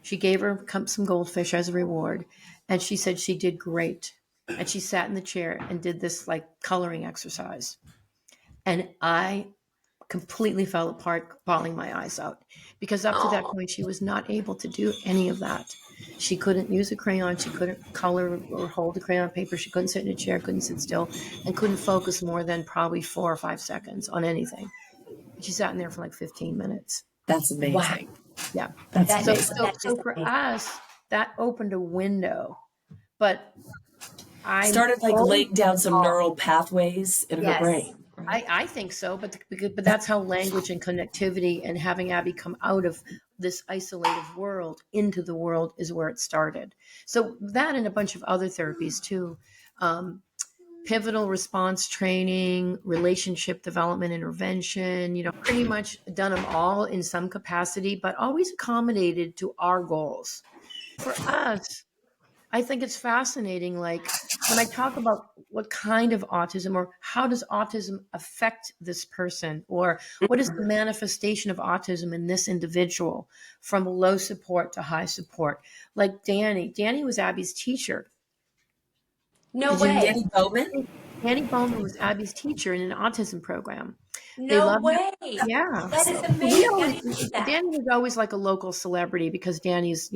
She gave her some goldfish as a reward. And she said she did great. And she sat in the chair and did this like coloring exercise. And I completely fell apart, bawling my eyes out. Because up to that point, she was not able to do any of that. She couldn't use a crayon. She couldn't color or hold a crayon paper. She couldn't sit in a chair, couldn't sit still, and couldn't focus more than probably 4 or 5 seconds on anything. She sat in there for like 15 minutes. That's amazing. Wow. Yeah. That's amazing. So for us, that opened a window. But I started like laying down some neural pathways in her brain. I think so, but that's how language and connectivity and having Abby come out of this isolated world into the world is where it started. So that and a bunch of other therapies too. Pivotal response training, relationship development intervention, pretty much done them all in some capacity, but always accommodated to our goals. For us, I think it's fascinating. Like when I talk about what kind of autism or how does autism affect this person, or what is the manifestation of autism in this individual from low support to high support. Like Danny was Abby's teacher. No Did you way. Danny Bowman? Danny Bowman was Abby's teacher in an autism program. They No loved her. way. Yeah. That is We amazing. I always, didn't know that. Danny was always like a local celebrity because Danny's,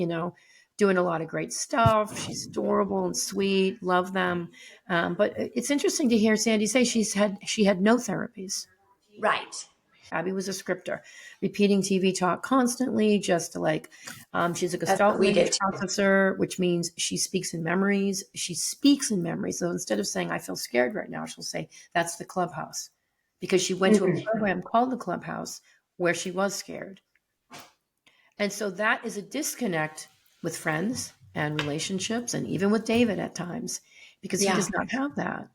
doing a lot of great stuff. She's adorable and sweet. Love them. But it's interesting to hear Sandy say she had no therapies. Right. Abby was a scripter, repeating TV talk constantly, just like she's a That's what Gestalt we language did too. processor, which means she speaks in memories. She speaks in memories. So instead of saying, I feel scared right now, she'll say, that's the clubhouse. Because she went to a program called the Clubhouse where she was scared. And so that is a disconnect with friends and relationships, and even with David at times, because he does not have that.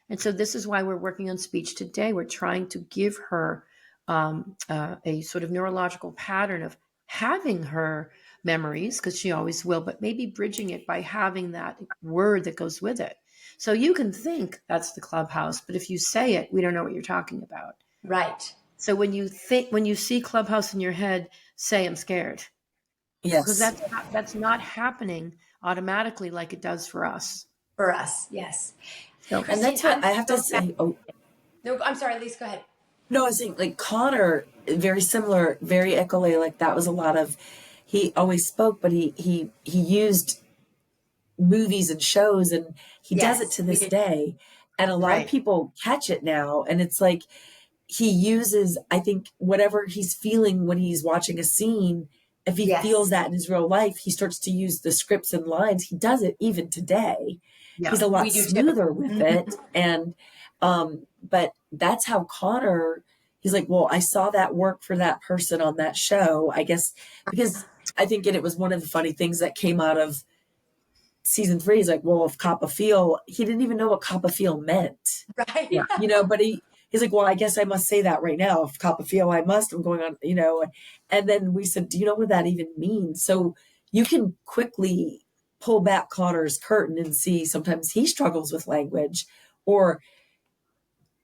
And so this is why we're working on speech today. We're trying to give her a sort of neurological pattern of having her memories, because she always will, but maybe bridging it by having that word that goes with it. So you can think that's the Clubhouse, but if you say it, we don't know what you're talking about. Right. So when you see Clubhouse in your head, say, I'm scared. Yes. Because that's not happening automatically like it does for us. For us, yes. So, and that's what I have to say. Oh, no, I'm sorry, Lise, go ahead. No, I was saying, like, Connor, very similar, very echolé. Like, that was a lot of, he always spoke, but he used movies and shows, and he does it to this day. And a lot of people catch it now. And it's like, he uses, I think, whatever he's feeling when he's watching a scene, if he feels that in his real life, he starts to use the scripts and lines. He does it even today. Yeah, he's a lot smoother with it. And, but that's how Connor, he's like, well, I saw that work for that person on that show, I guess, because I think it was one of the funny things that came out of season 3. He's like, well, if Coppa Feel, he didn't even know what Coppa Feel meant. Right. Yeah. But he's like, well, I guess I must say that right now. If Coppa Feel, I must, I'm going on, and then we said, do you know what that even means? So you can quickly pull back Connor's curtain and see sometimes he struggles with language, or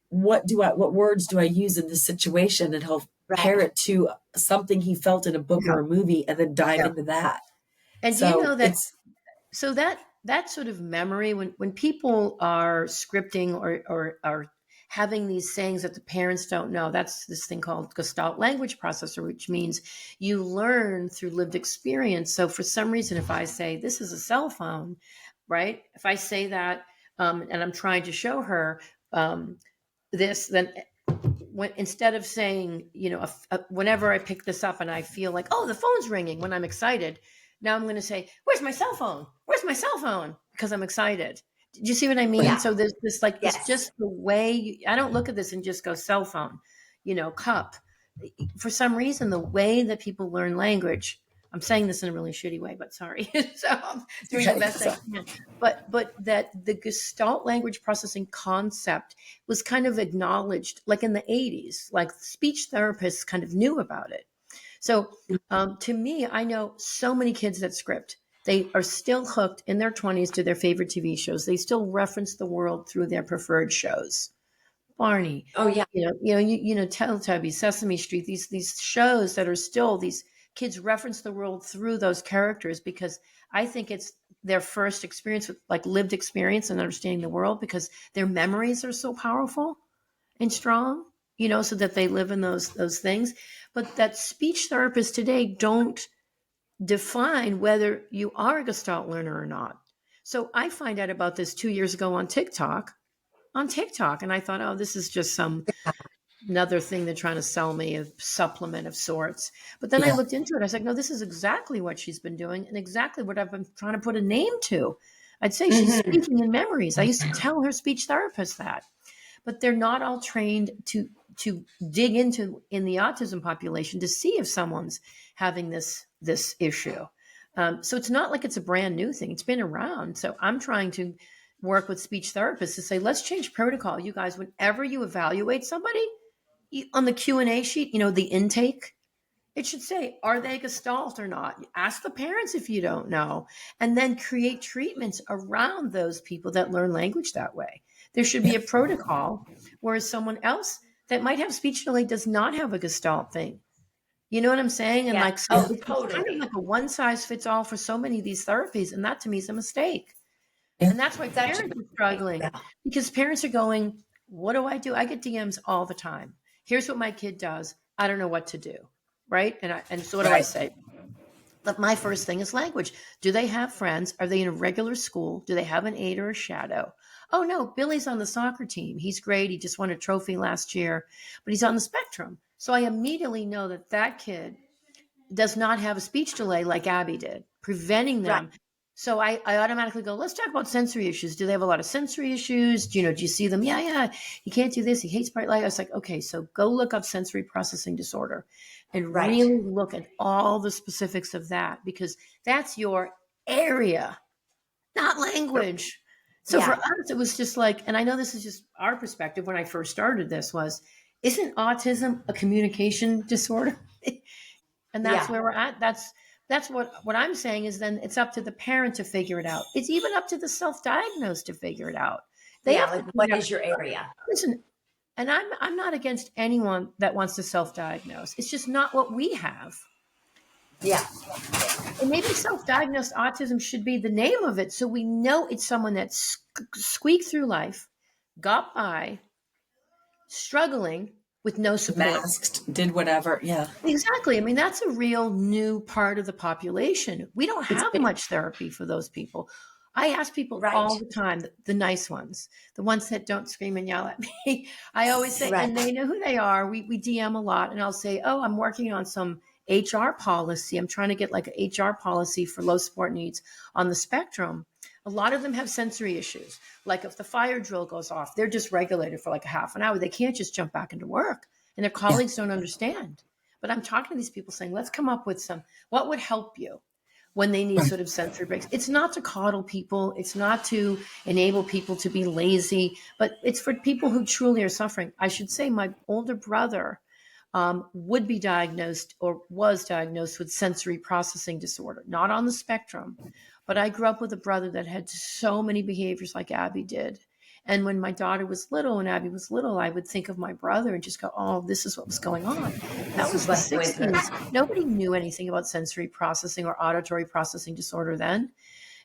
what words do I use in this situation? And he'll pair it to something he felt in a book or a movie and then dive into that. And so, do you know that, so that sort of memory, when people are scripting or are having these sayings that the parents don't know, that's this thing called Gestalt language processor, which means you learn through lived experience. So for some reason, if I say, this is a cell phone, right? If I say that, and I'm trying to show her this, then instead of saying, whenever I pick this up and I feel like, oh, the phone's ringing when I'm excited, now I'm going to say, where's my cell phone? Where's my cell phone? Because I'm excited. Did you see what I mean? Yeah. So there's this, like, it's just the way, I don't look at this and just go cell phone, cup. For some reason, the way that people learn language, I'm saying this in a really shitty way, but sorry. So I'm doing the best I can. But that the Gestalt language processing concept was kind of acknowledged, like in the 80s, like speech therapists kind of knew about it. So to me, I know so many kids that script. They are still hooked in their 20s to their favorite TV shows. They still reference the world through their preferred shows. Barney. Oh yeah. Teletubbies, Sesame Street, these shows that are still, these kids reference the world through those characters, because I think it's their first experience with, like, lived experience and understanding the world, because their memories are so powerful and strong, so that they live in those things. But that speech therapists today don't define whether you are a Gestalt learner or not. So I find out about this 2 years ago on TikTok, and I thought, oh, this is just another thing they're trying to sell me, a supplement of sorts. But then I looked into it. I was like, no, this is exactly what she's been doing and exactly what I've been trying to put a name to. I'd say she's speaking in memories. I used to tell her speech therapist that. but they're not all trained to dig into in the autism population to see if someone's having this issue. So it's not like it's a brand new thing. It's been around. So I'm trying to work with speech therapists to say, let's change protocol. You guys, whenever you evaluate somebody on the Q&A sheet, the intake, it should say, are they Gestalt or not? Ask the parents if you don't know, and then create treatments around those people that learn language that way. There should be a protocol, whereas someone else that might have speech delay does not have a Gestalt thing. You know what I'm saying? And it's totally. kind of like a one size fits all for so many of these therapies. And that to me is a mistake. Yeah. And that's why parents are struggling, because parents are going, what do? I get DMs all the time. Here's what my kid does. I don't know what to do. Right. And so what do I say? But my first thing is language. Do they have friends? Are they in a regular school? Do they have an aide or a shadow? Oh no, Billy's on the soccer team. He's great. He just won a trophy last year, but he's on the spectrum. So I immediately know that kid does not have a speech delay like Abby did, preventing them. Right. So I automatically go, let's talk about sensory issues. Do they have a lot of sensory issues? Do you see them? Yeah. He can't do this. He hates bright light. I was like, okay, so go look up sensory processing disorder and really look at all the specifics of that, because that's your area, not language. So for us, it was just like, and I know this is just our perspective when I first started this was, isn't autism a communication disorder? And that's where we're at. That's what I'm saying is then it's up to the parent to figure it out. It's even up to the self-diagnosed to figure it out. What is your area? Listen, and I'm not against anyone that wants to self-diagnose. It's just not what we have. Yeah. And maybe self-diagnosed autism should be the name of it, so we know it's someone that squeaked through life, got by, struggling with no support. Masked, did whatever. Yeah. Exactly. I mean, that's a real new part of the population. We don't have much therapy for those people. I ask people all the time, the nice ones, the ones that don't scream and yell at me. I always say, and they know who they are. We DM a lot, and I'll say, oh, I'm working on some HR policy. I'm trying to get like an HR policy for low support needs on the spectrum. A lot of them have sensory issues. Like if the fire drill goes off, they're just regulated for like a half an hour. They can't just jump back into work, and their colleagues don't understand. But I'm talking to these people saying, let's come up with what would help you when they need sort of sensory breaks. It's not to coddle people. It's not to enable people to be lazy, but it's for people who truly are suffering. I should say my older brother would be diagnosed or was diagnosed with sensory processing disorder, not on the spectrum. But I grew up with a brother that had so many behaviors like Abby did. And when my daughter was little and Abby was little, I would think of my brother and just go, oh, this is what was going on. That was the 60s. Nobody knew anything about sensory processing or auditory processing disorder then.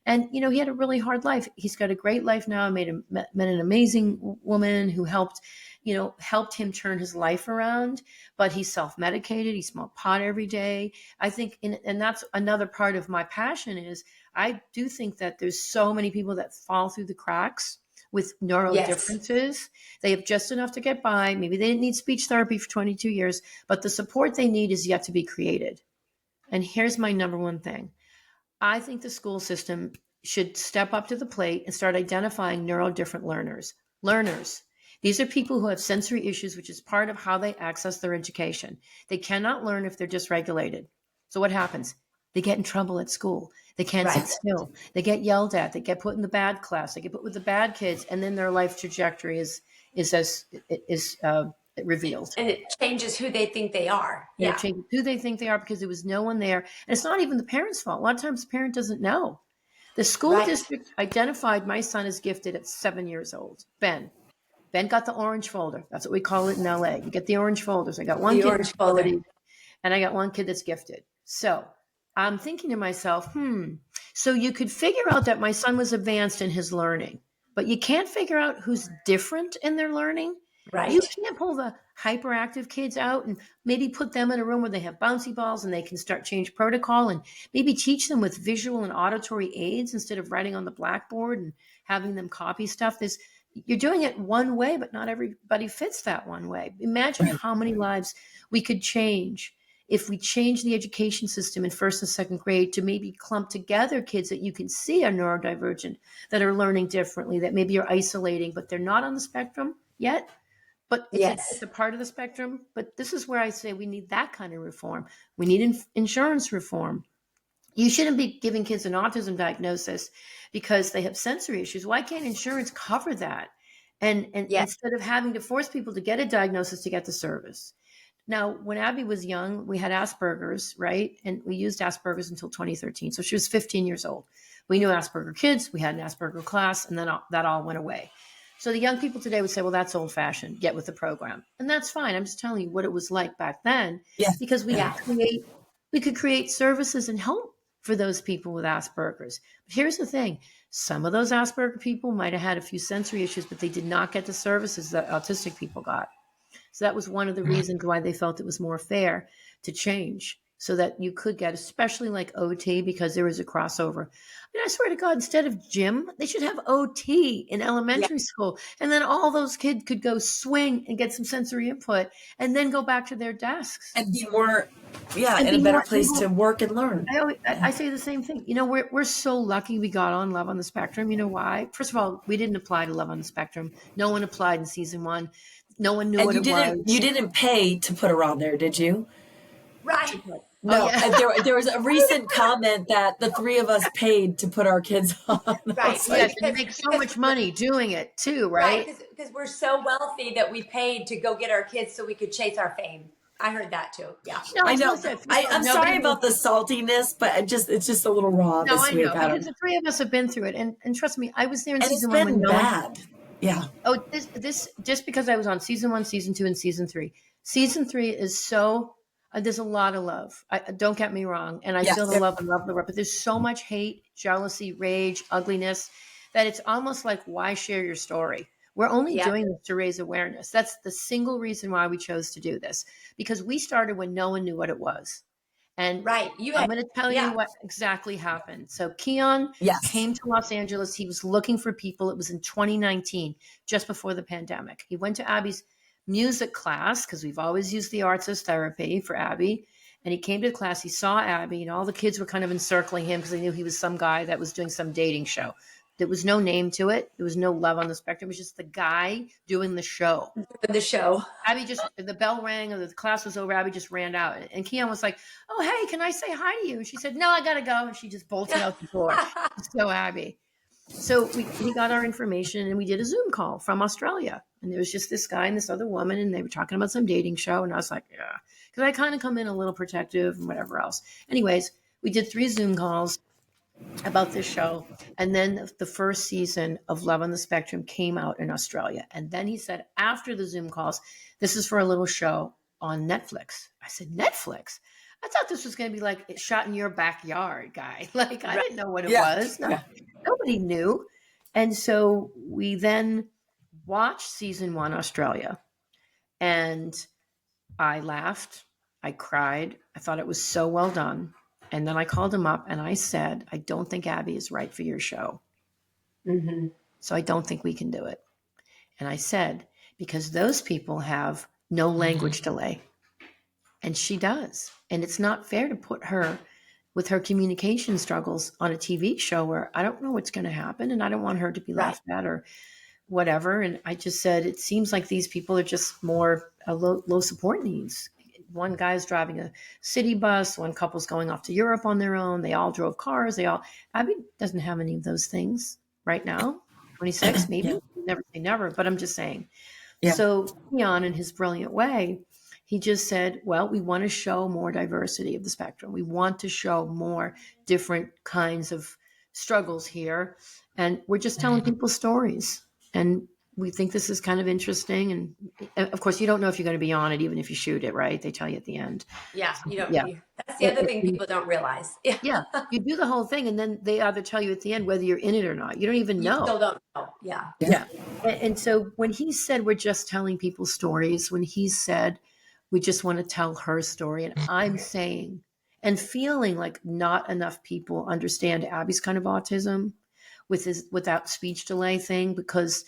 And, he had a really hard life. He's got a great life now. Met an amazing woman who helped him turn his life around, but he's self-medicated. He smoked pot every day. I think, and that's another part of my passion is I do think that there's so many people that fall through the cracks with neuro differences. They have just enough to get by. Maybe they didn't need speech therapy for 22 years, but the support they need is yet to be created. And here's my number one thing. I think the school system should step up to the plate and start identifying neurodifferent learners. These are people who have sensory issues, which is part of how they access their education. They cannot learn if they're dysregulated. So what happens? They get in trouble at school. They can't sit still. They get yelled at. They get put in the bad class. They get put with the bad kids, and then their life trajectory is revealed. And it changes who they think they are. Yeah, it changes who they think they are because there was no one there, and it's not even the parent's fault. A lot of times, the parent doesn't know. The school district identified my son as gifted at 7 years old. Ben got the orange folder. That's what we call it in LA. You get the orange folders. I got one kid that's folder, and I got one kid that's gifted. So I'm thinking to myself, so you could figure out that my son was advanced in his learning, but you can't figure out who's different in their learning. Right. You can't pull the hyperactive kids out and maybe put them in a room where they have bouncy balls and they can start change protocol and maybe teach them with visual and auditory aids instead of writing on the blackboard and having them copy stuff. You're doing it one way, but not everybody fits that one way. Imagine how many lives we could change if we change the education system in first and second grade to maybe clump together kids that you can see are neurodivergent, that are learning differently, that maybe are isolating, but they're not on the spectrum. yet, but it's Yes. a part of the spectrum. But this is where I say we need that kind of reform. We need insurance reform. You shouldn't be giving kids an autism diagnosis because they have sensory issues. Why can't insurance cover that? And Yes. instead of having to force people to get a diagnosis to get the service. Now, when Abby was young, we had Asperger's, right? And we used Asperger's until 2013. So she was 15 years old. We knew Asperger kids. We had an Asperger class, and then that all went away. So the young people today would say, well, that's old fashioned. Get with the program. And that's fine. I'm just telling you what it was like back then, because we could create services and help for those people with Asperger's. But here's the thing. Some of those Asperger people might have had a few sensory issues, but they did not get the services that autistic people got. So that was one of the reasons why they felt it was more fair to change so that you could get, especially like OT, because there was a crossover. I mean, I swear to God, instead of gym, they should have OT in elementary school. And then all those kids could go swing and get some sensory input and then go back to their desks. And be more, in a better place to work and learn. I say the same thing. We're so lucky we got on Love on the Spectrum. You know why? First of all, we didn't apply to Love on the Spectrum. No one applied in season 1. No one knew what it was. You didn't pay to put her on there, did you? Right. No, there was a recent comment that the three of us paid to put our kids on. Right. Yes, you make so much money doing it too, right? Because we're so wealthy that we paid to go get our kids so we could chase our fame. I heard that too. Yeah. No, I know. I'm sorry about the saltiness, but it's just a little raw this week. No, I know. Because the three of us have been through it. And trust me, I was there in season 1. It's been bad. Yeah. Oh, this just because I was on season 1, season 2, and season 3. Season 3 is so, there's a lot of love. Don't get me wrong. And I feel the love and love the rep, but there's so much hate, jealousy, rage, ugliness that it's almost like, why share your story? We're only doing this to raise awareness. That's the single reason why we chose to do this, because we started when no one knew what it was. And I'm going to tell you what exactly happened. So Keon came to Los Angeles. He was looking for people. It was in 2019, just before the pandemic. He went to Abby's music class because we've always used the arts as therapy for Abby. And he came to the class. He saw Abby, and all the kids were kind of encircling him because they knew he was some guy that was doing some dating show. There was no name to it. There was no love on the spectrum. It was just the guy doing the show. Abby the bell rang and the class was over. Abby just ran out. And Keon was like, oh, hey, can I say hi to you? And she said, no, I got to go. And she just bolted out the door. So Abby. So we got our information and we did a Zoom call from Australia. And there was just this guy and this other woman, and they were talking about some dating show. And I was like, yeah, because I kind of come in a little protective and whatever else. Anyways, we did 3 Zoom calls about this show. And then the first season of Love on the Spectrum came out in Australia. And then he said, after the Zoom calls, this is for a little show on Netflix. I said, Netflix? I thought this was going to be like shot in your backyard, guy. Like, I didn't know what it was. Nobody knew. And so we then watched season 1, Australia. And I laughed. I cried. I thought it was so well done. And then I called him up and I said, I don't think Abby is right for your show. Mm-hmm. So I don't think we can do it. And I said, because those people have no language delay. And she does. And it's not fair to put her with her communication struggles on a TV show where I don't know what's going to happen. And I don't want her to be laughed at or whatever. And I just said, it seems like these people are just more low support needs. One guy's driving a city bus. One couple's going off to Europe on their own. They all drove cars. Abby doesn't have any of those things right now. 26, maybe. Never say never, but I'm just saying. Yeah. So Keon, in his brilliant way, he just said, well, we want to show more diversity of the spectrum. We want to show more different kinds of struggles here. And we're just telling people stories. And we think this is kind of interesting. And of course, you don't know if you're going to be on it, even if you shoot it, right? They tell you at the end. Yeah. You don't. Yeah. That's the other thing people don't realize. Yeah. You do the whole thing. And then they either tell you at the end whether you're in it or not. You don't even know. You still don't know. Yeah. Yeah. And so when he said, we're just telling people stories, when he said, we just want to tell her story. And I'm saying and feeling like not enough people understand Abby's kind of autism without speech delay thing, because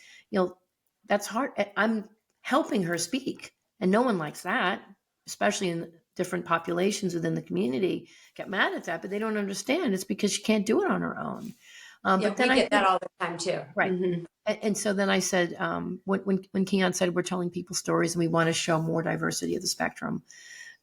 that's hard. I'm helping her speak, and no one likes that, especially in different populations within the community get mad at that, but they don't understand. It's because she can't do it on her own. But then we get that all the time too. Right. Mm-hmm. And so then I said, when Keon said we're telling people stories and we want to show more diversity of the spectrum,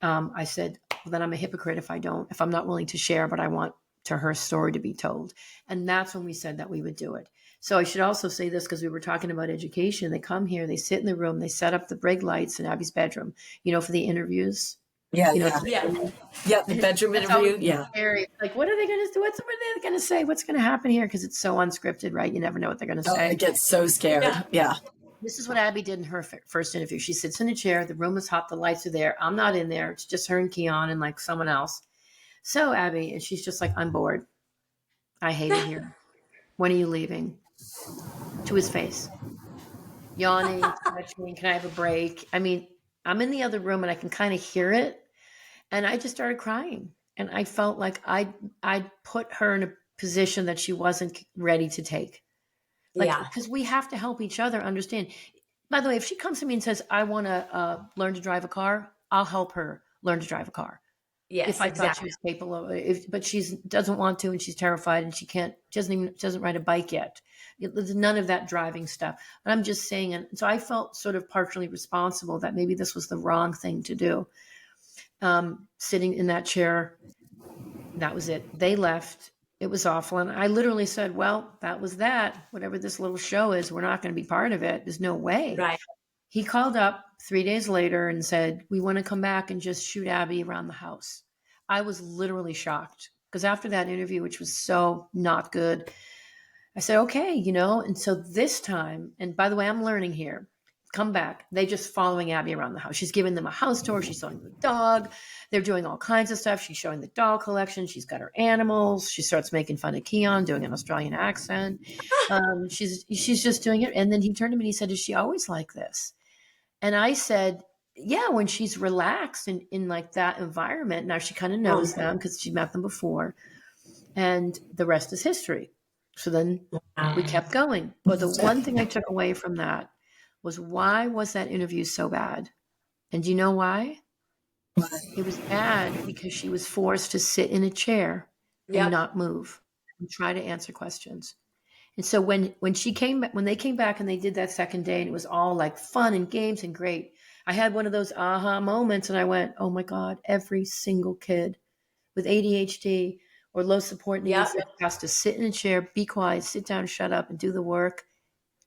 I said, well, then I'm a hypocrite if I'm not willing to share, but I want her story to be told. And that's when we said that we would do it. So I should also say this, because we were talking about education. They come here, they sit in the room, they set up the brig lights in Abby's bedroom, for the interviews. Yeah, the bedroom interview. Yeah. Scary. Like, what are they going to do? What are they going to say? What's going to happen here? Because it's so unscripted, right? You never know what they're going to say. I get so scared. Yeah. This is what Abby did in her first interview. She sits in a chair. The room is hot. The lights are there. I'm not in there. It's just her and Keon and like someone else. So Abby, and she's just like, I'm bored. I hate it here. When are you leaving? To his face. Yawning, stretching. Can I have a break? I mean, I'm in the other room and I can kind of hear it. And I just started crying. And I felt like I put her in a position that she wasn't ready to take. Because we have to help each other understand. By the way, if she comes to me and says, I want to learn to drive a car, I'll help her learn to drive a car. Yes, if I thought she was capable of it, but she doesn't want to, and she's terrified, and she doesn't ride a bike yet. There's none of that driving stuff. But I'm just saying, and so I felt sort of partially responsible that maybe this was the wrong thing to do. Sitting in that chair, that was it. They left. It was awful. And I literally said, well, that was that. Whatever this little show is, we're not going to be part of it. There's no way. Right. He called up 3 days later and said, we want to come back and just shoot Abby around the house. I was literally shocked because after that interview, which was so not good, I said, okay, and so this time, and by the way, I'm learning here, come back. They just following Abby around the house. She's giving them a house tour. She's showing the dog. They're doing all kinds of stuff. She's showing the dog collection. She's got her animals. She starts making fun of Keon, doing an Australian accent. She's just doing it. And then he turned to me and he said, is she always like this? And I said, yeah, when she's relaxed in like that environment. Now she kind of knows them because she met them before. And the rest is history. So then we kept going. But the one thing I took away from that was, why was that interview so bad? And do you know why? It was bad because she was forced to sit in a chair and not move and try to answer questions. And so when they came back and they did that second day and it was all like fun and games and great, I had one of those aha moments and I went, oh my God, every single kid with ADHD or low support needs has to sit in a chair, be quiet, sit down, shut up, and do the work.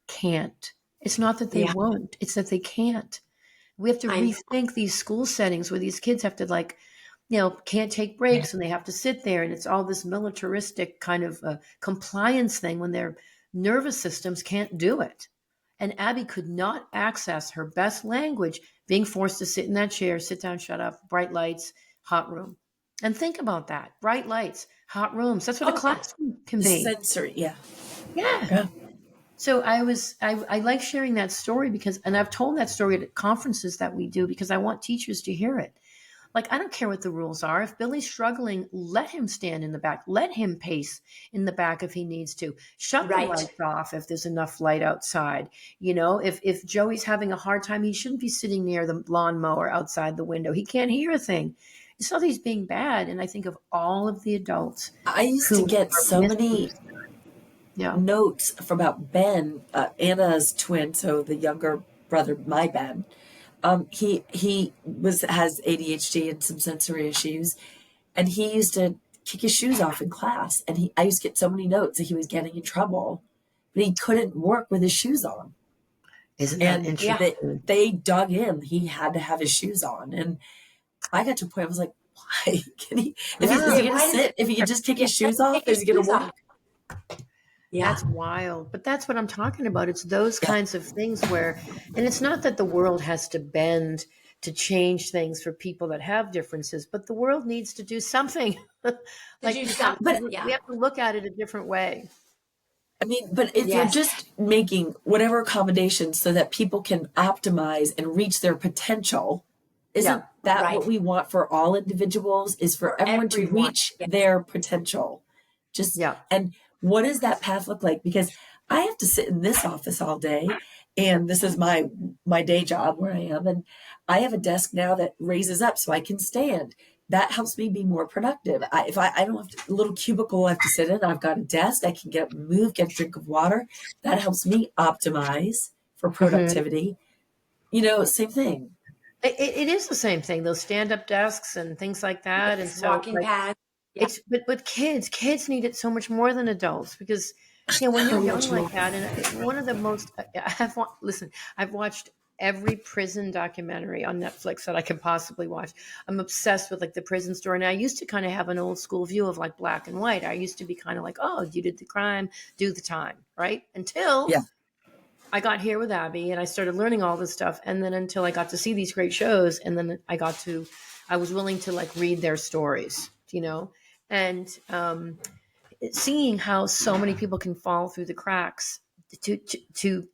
Can't. It's not that they won't. It's that they can't. We have to rethink these school settings where these kids have to can't take breaks and they have to sit there. And it's all this militaristic kind of compliance thing when their nervous systems can't do it. And Abby could not access her best language being forced to sit in that chair, sit down, shut up, bright lights, hot room. And think about that. Bright lights, hot rooms. That's what a classroom can be. Sensory, Yeah. So I like sharing that story and I've told that story at conferences that we do because I want teachers to hear it. Like, I don't care what the rules are. If Billy's struggling, let him stand in the back. Let him pace in the back if he needs to. Shut the lights off if there's enough light outside. If Joey's having a hard time, he shouldn't be sitting near the lawnmower outside the window. He can't hear a thing. It's not that he's being bad. And I think of all of the adults. I used to get so many notes from about Ben, Anna's twin, so the younger brother, my Ben. He has ADHD and some sensory issues, and he used to kick his shoes off in class. And I used to get so many notes that he was getting in trouble, but he couldn't work with his shoes on. Isn't that interesting? They dug in. He had to have his shoes on, and I got to a point. I was like, why? Can he? Is he going to sit? If he can just kick his shoes off, is he going to walk? Yeah. That's wild. But that's what I'm talking about. It's those kinds of things where, and it's not that the world has to bend to change things for people that have differences, but the world needs to do something. But we have to look at it a different way. I mean, but if you're just making whatever accommodations so that people can optimize and reach their potential, isn't that what we want for all individuals? Is for everyone to reach their potential. And what does that path look like? Because I have to sit in this office all day, and this is my day job where I am, and I have a desk now that raises up so I can stand. that helps me be more productive. If I don't have a little cubicle I have to sit in, I've got a desk, I can get up and move, get a drink of water. That helps me optimize for productivity. Same thing. It is the same thing, those stand-up desks and things like that. And so walking pads. Yeah. But kids need it so much more than adults, because when you're young like that, and one of the most, I've watched every prison documentary on Netflix that I can possibly watch. I'm obsessed with like the prison story. And I used to kind of have an old school view of like black and white. I used to be kind of like, oh, you did the crime, do the time, right? Until I got here with Abby and I started learning all this stuff. And then until I got to see these great shows, and then I was willing to like read their stories, and seeing how so many people can fall through the cracks to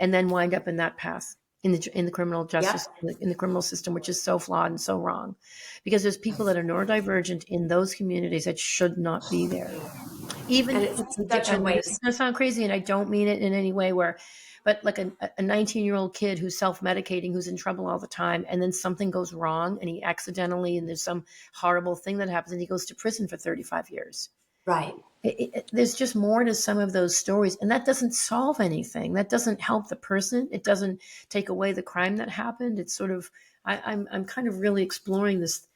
and then wind up in that path in the criminal justice, in the criminal system, which is so flawed and so wrong, because there's people that are neurodivergent in those communities that should not be there. Even it's going to sound crazy, and I don't mean it in any way but like a 19-year-old kid who's self-medicating, who's in trouble all the time, and then something goes wrong and he accidentally, and there's some horrible thing that happens and he goes to prison for 35 years. Right. There's just more to some of those stories, and that doesn't solve anything. That doesn't help the person. It doesn't take away the crime that happened. It's sort of, I'm kind of really exploring this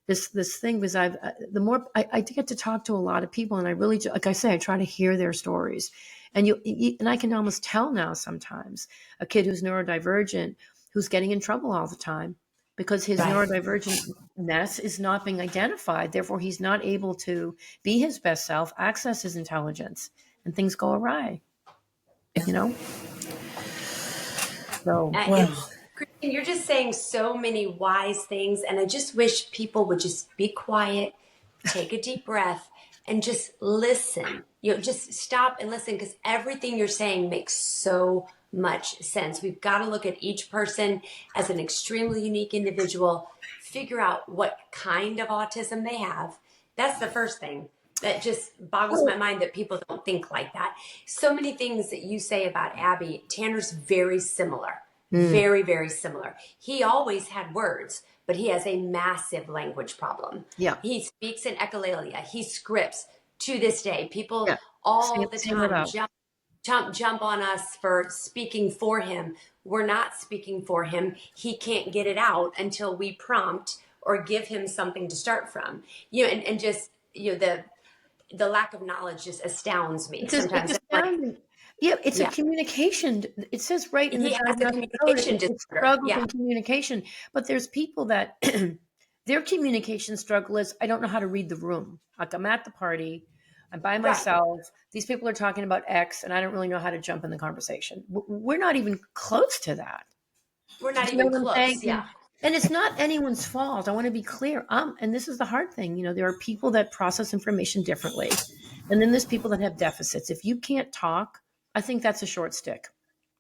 thing, because the more I get to talk to a lot of people, and I really, like I say, I try to hear their stories, and and I can almost tell now sometimes a kid who's neurodivergent, who's getting in trouble all the time because his neurodivergentness is not being identified. Therefore, he's not able to be his best self, access his intelligence, and things go awry. So, Christine, you're just saying so many wise things, and I just wish people would just be quiet, take a deep breath, and just listen. Just stop and listen, because everything you're saying makes so much sense. We've got to look at each person as an extremely unique individual, figure out what kind of autism they have. That's the first thing. That just boggles my mind that people don't think like that. So many things that you say about Abby, Tanner's very similar. Very, very similar. He always had words, but he has a massive language problem. Yeah. He speaks in echolalia. He scripts to this day. People all the time jump on us for speaking for him. We're not speaking for him. He can't get it out until we prompt or give him something to start from. And just, the lack of knowledge just astounds me. Sometimes it's astounding. It's a communication. It says right in the diagnostic code, it's struggle in communication. But there's people that their communication struggle is, I don't know how to read the room. Like, I'm at the party, I'm by myself. These people are talking about X, and I don't really know how to jump in the conversation. We're not even close to that. We're not even close. Yeah. And it's not anyone's fault. I want to be clear. And this is the hard thing. There are people that process information differently. And then there's people that have deficits. If you can't talk, I think that's a short stick.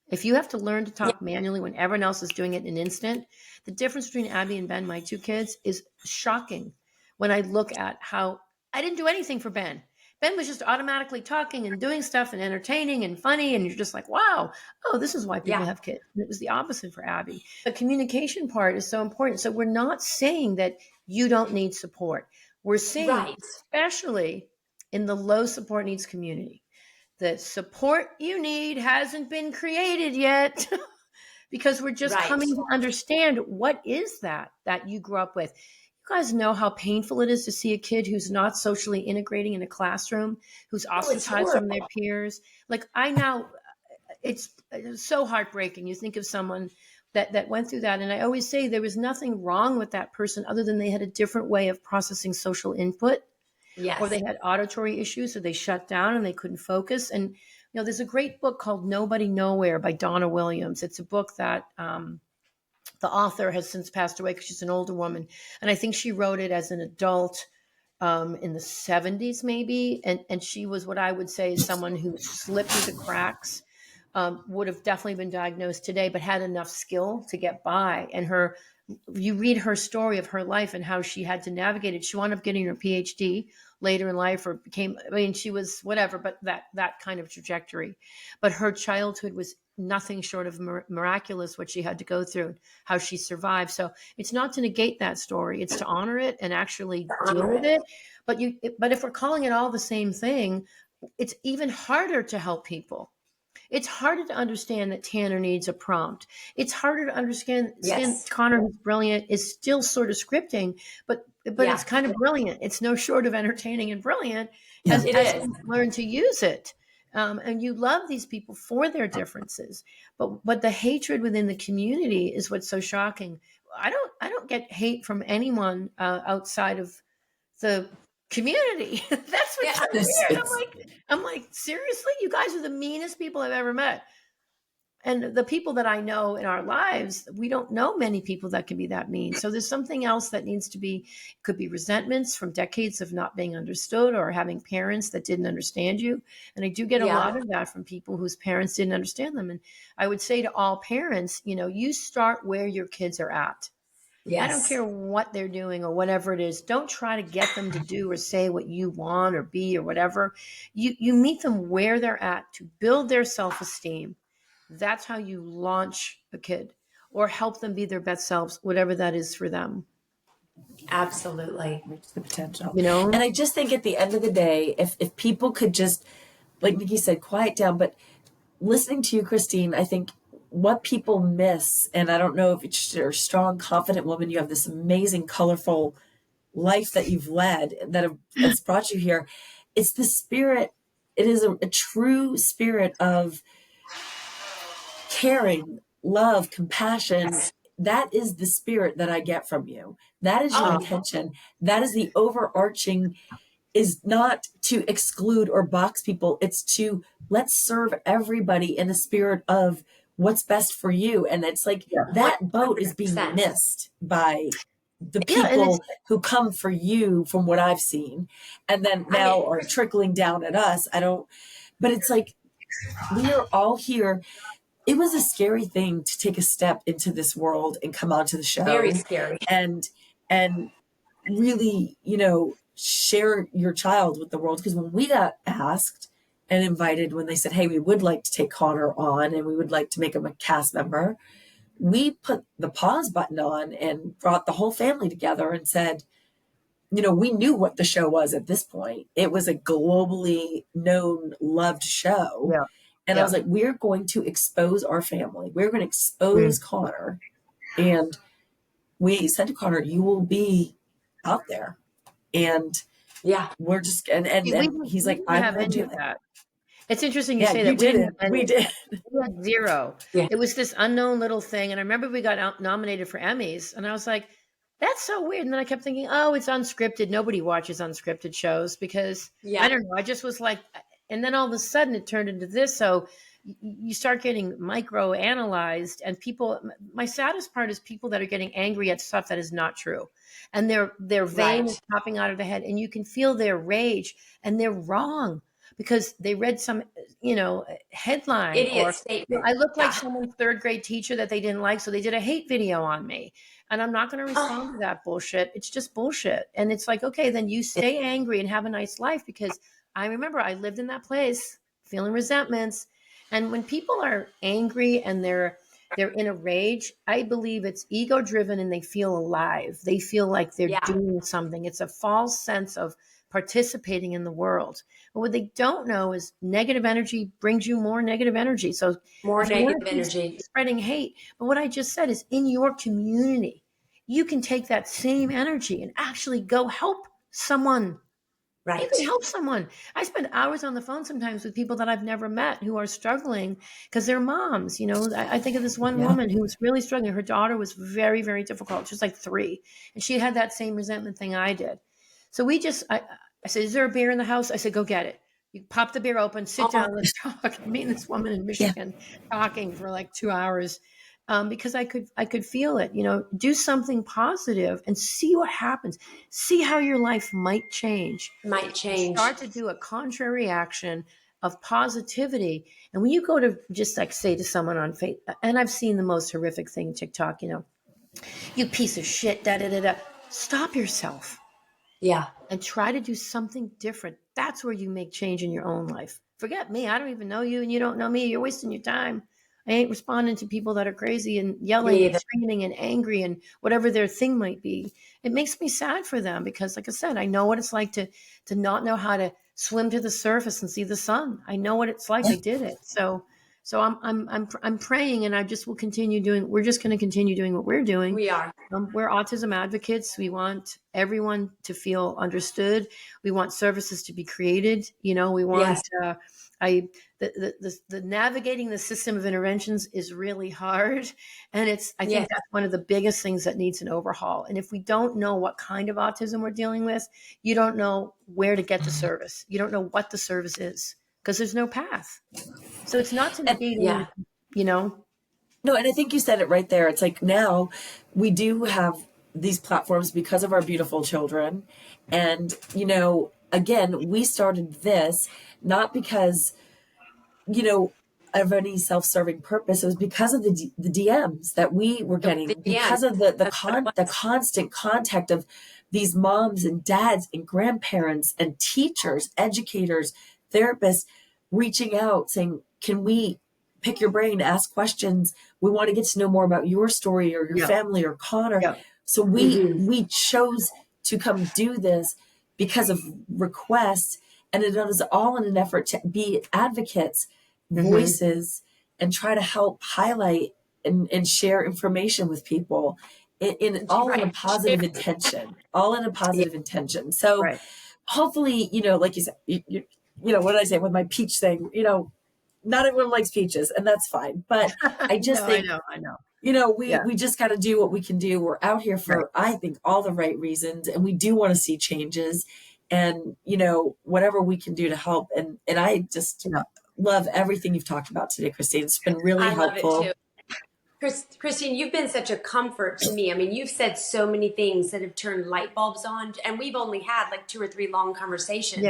If you have to learn to talk manually when everyone else is doing it in an instant, the difference between Abby and Ben, my two kids, is shocking. When I look at how I didn't do anything for Ben. Ben was just automatically talking and doing stuff and entertaining and funny. And you're just like, wow, this is why people have kids. And it was the opposite for Abby. The communication part is so important. So we're not saying that you don't need support. We're saying, especially in the low support needs community, the support you need hasn't been created yet because we're just coming to understand what is that you grew up with. You guys know how painful it is to see a kid who's not socially integrating in a classroom, who's ostracized from their peers. Like, it's so heartbreaking. You think of someone that went through that. And I always say there was nothing wrong with that person other than they had a different way of processing social input. Yes. Or they had auditory issues, so they shut down and they couldn't focus. And, there's a great book called Nobody Nowhere by Donna Williams. It's a book that the author has since passed away because she's an older woman. And I think she wrote it as an adult in the 70s, maybe. And she was what I would say is someone who slipped through the cracks, would have definitely been diagnosed today, but had enough skill to get by. And you read her story of her life and how she had to navigate it. She wound up getting her PhD later in life, or she was whatever, but that kind of trajectory. But her childhood was nothing short of miraculous what she had to go through, how she survived. So it's not to negate that story, it's to honor it and actually deal with it. But if we're calling it all the same thing, it's even harder to help people. It's harder to understand that Tanner needs a prompt. It's harder to understand Connor, who's brilliant, is still sort of scripting, but it's kind of brilliant. It's no short of entertaining and brilliant as you learn to use it. And you love these people for their differences, but the hatred within the community is what's so shocking. I don't get hate from anyone outside of the community. That's what's so weird. I'm like, seriously, you guys are the meanest people I've ever met. And the people that I know in our lives, we don't know many people that can be that mean. So there's something else that needs to be, could be resentments from decades of not being understood or having parents that didn't understand you. And I do get a lot of that from people whose parents didn't understand them. And I would say to all parents, you start where your kids are at. Yes. I don't care what they're doing or whatever it is. Don't try to get them to do or say what you want or be or whatever. You meet them where they're at to build their self-esteem. That's how you launch a kid or help them be their best selves, whatever that is for them. Absolutely. Reach the potential. And I just think at the end of the day, if people could just, like Nikki said, quiet down, but listening to you, Christine, I think what people miss, and I don't know if you're a strong, confident woman, you have this amazing, colorful life that you've led that's brought you here. It's the spirit. It is a true spirit of caring, love, compassion. That is the spirit that I get from you. That is your intention. That is the overarching, is not to exclude or box people. It's to let's serve everybody in a spirit of what's best for you. And it's like that boat is being missed by the people who come for you from what I've seen. And then now are trickling down at us. But it's like, we are all here. It was a scary thing to take a step into this world and come onto the show. Very scary. And really, share your child with the world. Because when we got asked and invited, when they said, hey, we would like to take Connor on and we would like to make him a cast member, we put the pause button on and brought the whole family together and said, we knew what the show was at this point. It was a globally known, loved show. Yeah. And I was like, we're going to expose our family. We're going to expose Connor. And we said to Connor, you will be out there. And we're just, and he's like, I'm going to do that. It's interesting you say that. We did. We had zero. Yeah. It was this unknown little thing. And I remember we got nominated for Emmys. And I was like, that's so weird. And then I kept thinking, oh, it's unscripted. Nobody watches unscripted shows because I don't know. I just was like, and then all of a sudden it turned into this. So you start getting micro analyzed, and people, my saddest part is people that are getting angry at stuff that is not true. And their vein is popping out of the head, and you can feel their rage, and they're wrong because they read some, headline. Idiot statement. I look like someone's third grade teacher that they didn't like. So they did a hate video on me, and I'm not going to respond to that bullshit. It's just bullshit. And it's like, okay, then you stay angry and have a nice life, because I remember I lived in that place feeling resentments. And when people are angry and they're in a rage, I believe it's ego driven and they feel alive. They feel like they're doing something. It's a false sense of participating in the world. But what they don't know is negative energy brings you more negative energy. So more negative energy, spreading hate. But what I just said is, in your community, you can take that same energy and actually go help someone. Right. You can help someone. I spend hours on the phone sometimes with people that I've never met who are struggling because they're moms. I think of this one woman who was really struggling. Her daughter was very, very difficult. She was like 3, and she had that same resentment thing I did. So I said, is there a beer in the house? I said, go get it. You pop the beer open, sit down, let's talk. Me and this woman in Michigan talking for like 2 hours. Because I could feel it, do something positive and see what happens. See how your life might change. Start to do a contrary action of positivity. And when you go to just like say to someone on Facebook, and I've seen the most horrific thing, TikTok, you piece of shit, da-da-da-da. Stop yourself. Yeah. And try to do something different. That's where you make change in your own life. Forget me. I don't even know you and you don't know me. You're wasting your time. I ain't responding to people that are crazy and yelling and screaming and angry and whatever their thing might be. It makes me sad for them because, like I said, I know what it's like to not know how to swim to the surface and see the sun. I know what it's like. I did it. So I'm praying, and I just will continue doing. We're just going to continue doing what we're doing. We are. We're autism advocates. We want everyone to feel understood. We want services to be created. We want. The navigating the system of interventions is really hard, and I think that's one of the biggest things that needs an overhaul. And if we don't know what kind of autism we're dealing with, you don't know where to get the service. You don't know what the service is because there's no path. So it's not to negate, No, and I think you said it right there. It's like now we do have these platforms because of our beautiful children. And, again, we started this not because, of any self-serving purpose. It was because of the DMs that we were getting, because of the constant contact of these moms and dads and grandparents and teachers, educators, therapists reaching out saying, can we pick your brain, ask questions? We want to get to know more about your story or your family or Connor. Yeah. So we chose to come do this because of requests, and it was all in an effort to be advocates, voices, and try to help highlight and share information with people in a positive intention, intention. So hopefully, like you said, what did I say with my peach thing? Not everyone likes peaches, and that's fine. But I just think, I know. We just got to do what we can do. We're out here for, I think, all the right reasons, and we do want to see changes, and whatever we can do to help. And I just love everything you've talked about today, Christine. It's been really helpful. Love it too. Christine, you've been such a comfort to me. I mean, you've said so many things that have turned light bulbs on, and we've only had like 2 or 3 long conversations,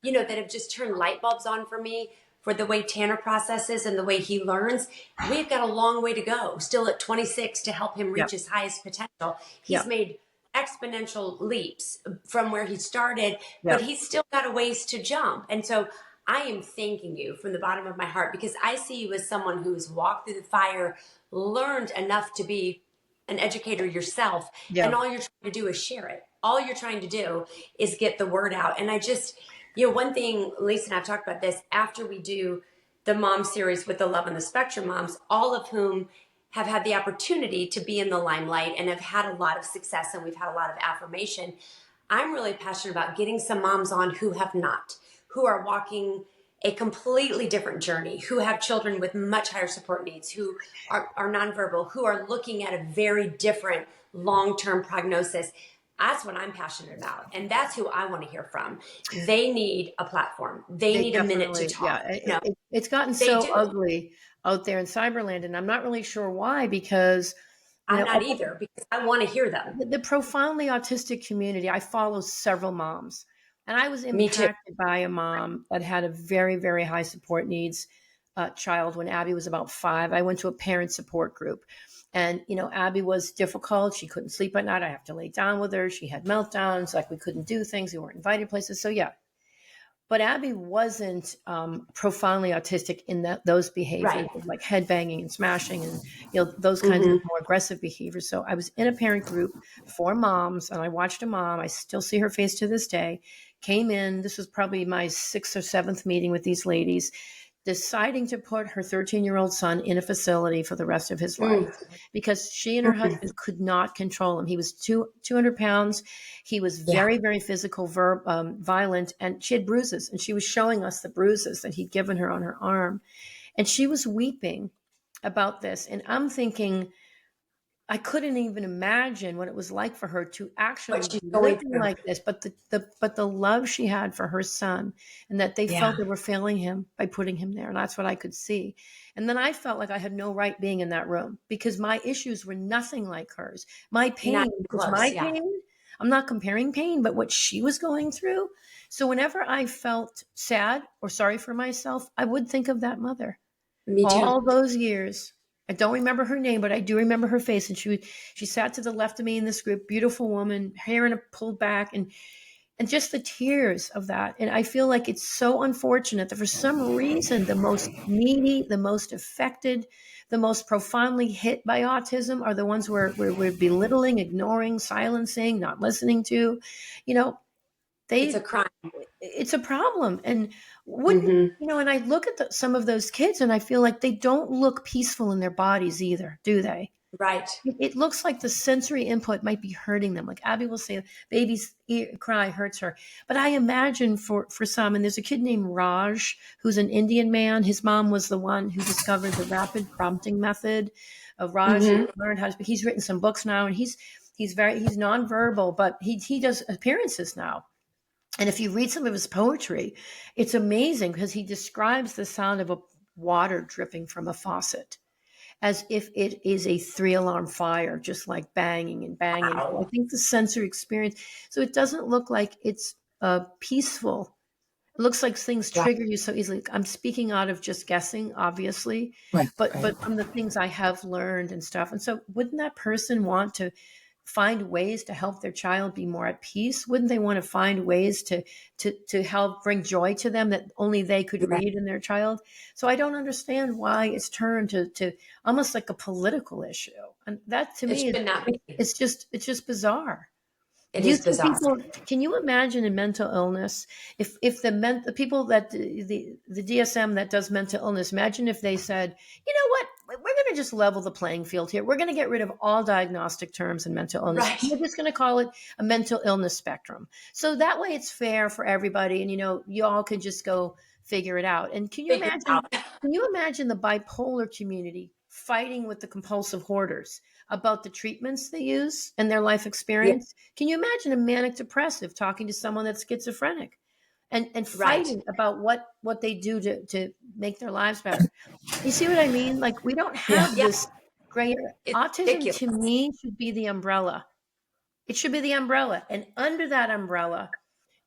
that have just turned light bulbs on for me. For the way Tanner processes and the way he learns, we've got a long way to go. Still at 26 to help him reach his highest potential. He's made exponential leaps from where he started, but he's still got a ways to jump. And so I am thanking you from the bottom of my heart, because I see you as someone who's walked through the fire, learned enough to be an educator yourself, and all you're trying to do is share it. All you're trying to do is get the word out. And I just... one thing, Lisa and I've talked about this, after we do the mom series with the Love on the Spectrum moms, all of whom have had the opportunity to be in the limelight and have had a lot of success, and we've had a lot of affirmation. I'm really passionate about getting some moms on who have not, who are walking a completely different journey, who have children with much higher support needs, who are nonverbal, who are looking at a very different long-term prognosis. That's what I'm passionate about. And that's who I want to hear from. They need a platform. They need a minute to talk. It's gotten so ugly out there in cyberland. And I'm not really sure why, because I'm not either, because I want to hear them. The profoundly autistic community, I follow several moms. And I was impacted by a mom that had a very, very high support needs child when Abby was about 5. I went to a parent support group. And, Abby was difficult. She couldn't sleep at night. I have to lay down with her. She had meltdowns, like we couldn't do things. We weren't invited places. So, But Abby wasn't profoundly autistic in those behaviors, like headbanging and smashing and, those kinds of more aggressive behaviors. So I was in a parent group for moms, and I watched a mom. I still see her face to this day. Came in. This was probably my 6th or 7th meeting with these ladies, deciding to put her 13-year-old son in a facility for the rest of his life because she and her husband could not control him. He was 200 pounds. He was very, very physical, violent, and she had bruises, and she was showing us the bruises that he'd given her on her arm. And she was weeping about this. And I'm thinking, I couldn't even imagine what it was like for her to actually be living like this, but the love she had for her son, and that they felt they were failing him by putting him there. And that's what I could see. And then I felt like I had no right being in that room because my issues were nothing like hers. My pain was my pain. I'm not comparing pain, but what she was going through. So whenever I felt sad or sorry for myself, I would think of that mother. Me too. All those years. I don't remember her name, but I do remember her face. And she sat to the left of me in this group, beautiful woman, hair in a pulled back. And and just the tears of that. And I feel like it's so unfortunate that for some reason, the most needy, the most affected, the most profoundly hit by autism are the ones we're belittling, ignoring, silencing, not listening to. You know, It's a crime. it's a problem. And wouldn't, and I look at some of those kids and I feel like they don't look peaceful in their bodies either, do they? Right. It looks like the sensory input might be hurting them. Like Abby will say, baby's cry hurts her. But I imagine for some, and there's a kid named Raj, who's an Indian man. His mom was the one who discovered the rapid prompting method of Raj. He learned how to speak. He's written some books now, and he's nonverbal, but he does appearances now. And if you read some of his poetry, it's amazing because he describes the sound of a water dripping from a faucet as if it is a 3-alarm fire, just like banging and banging. Wow. I think the sensory experience, so it doesn't look like it's peaceful. It looks like things trigger you so easily. I'm speaking out of just guessing, obviously, but from the things I have learned and stuff. And so wouldn't that person want to find ways to help their child be more at peace? Wouldn't they want to find ways to help bring joy to them that only they could read in their child? So I don't understand why it's turned to almost like a political issue. And that to me, it's just bizarre. It is bizarre. Can you imagine in mental illness, if the people that the DSM that does mental illness, imagine if they said, you know what, we're going to just level the playing field here. We're going to get rid of all diagnostic terms in mental illness. Right. We're just going to call it a mental illness spectrum. So that way it's fair for everybody. And, you all can just go figure it out. And can you imagine the bipolar community fighting with the compulsive hoarders about the treatments they use and their life experience? Yeah. Can you imagine a manic depressive talking to someone that's schizophrenic and fighting about what they do to make their lives better? You see what I mean? Like, we don't have this gray area. Autism ridiculous. To me should be the umbrella. It should be the umbrella. And under that umbrella,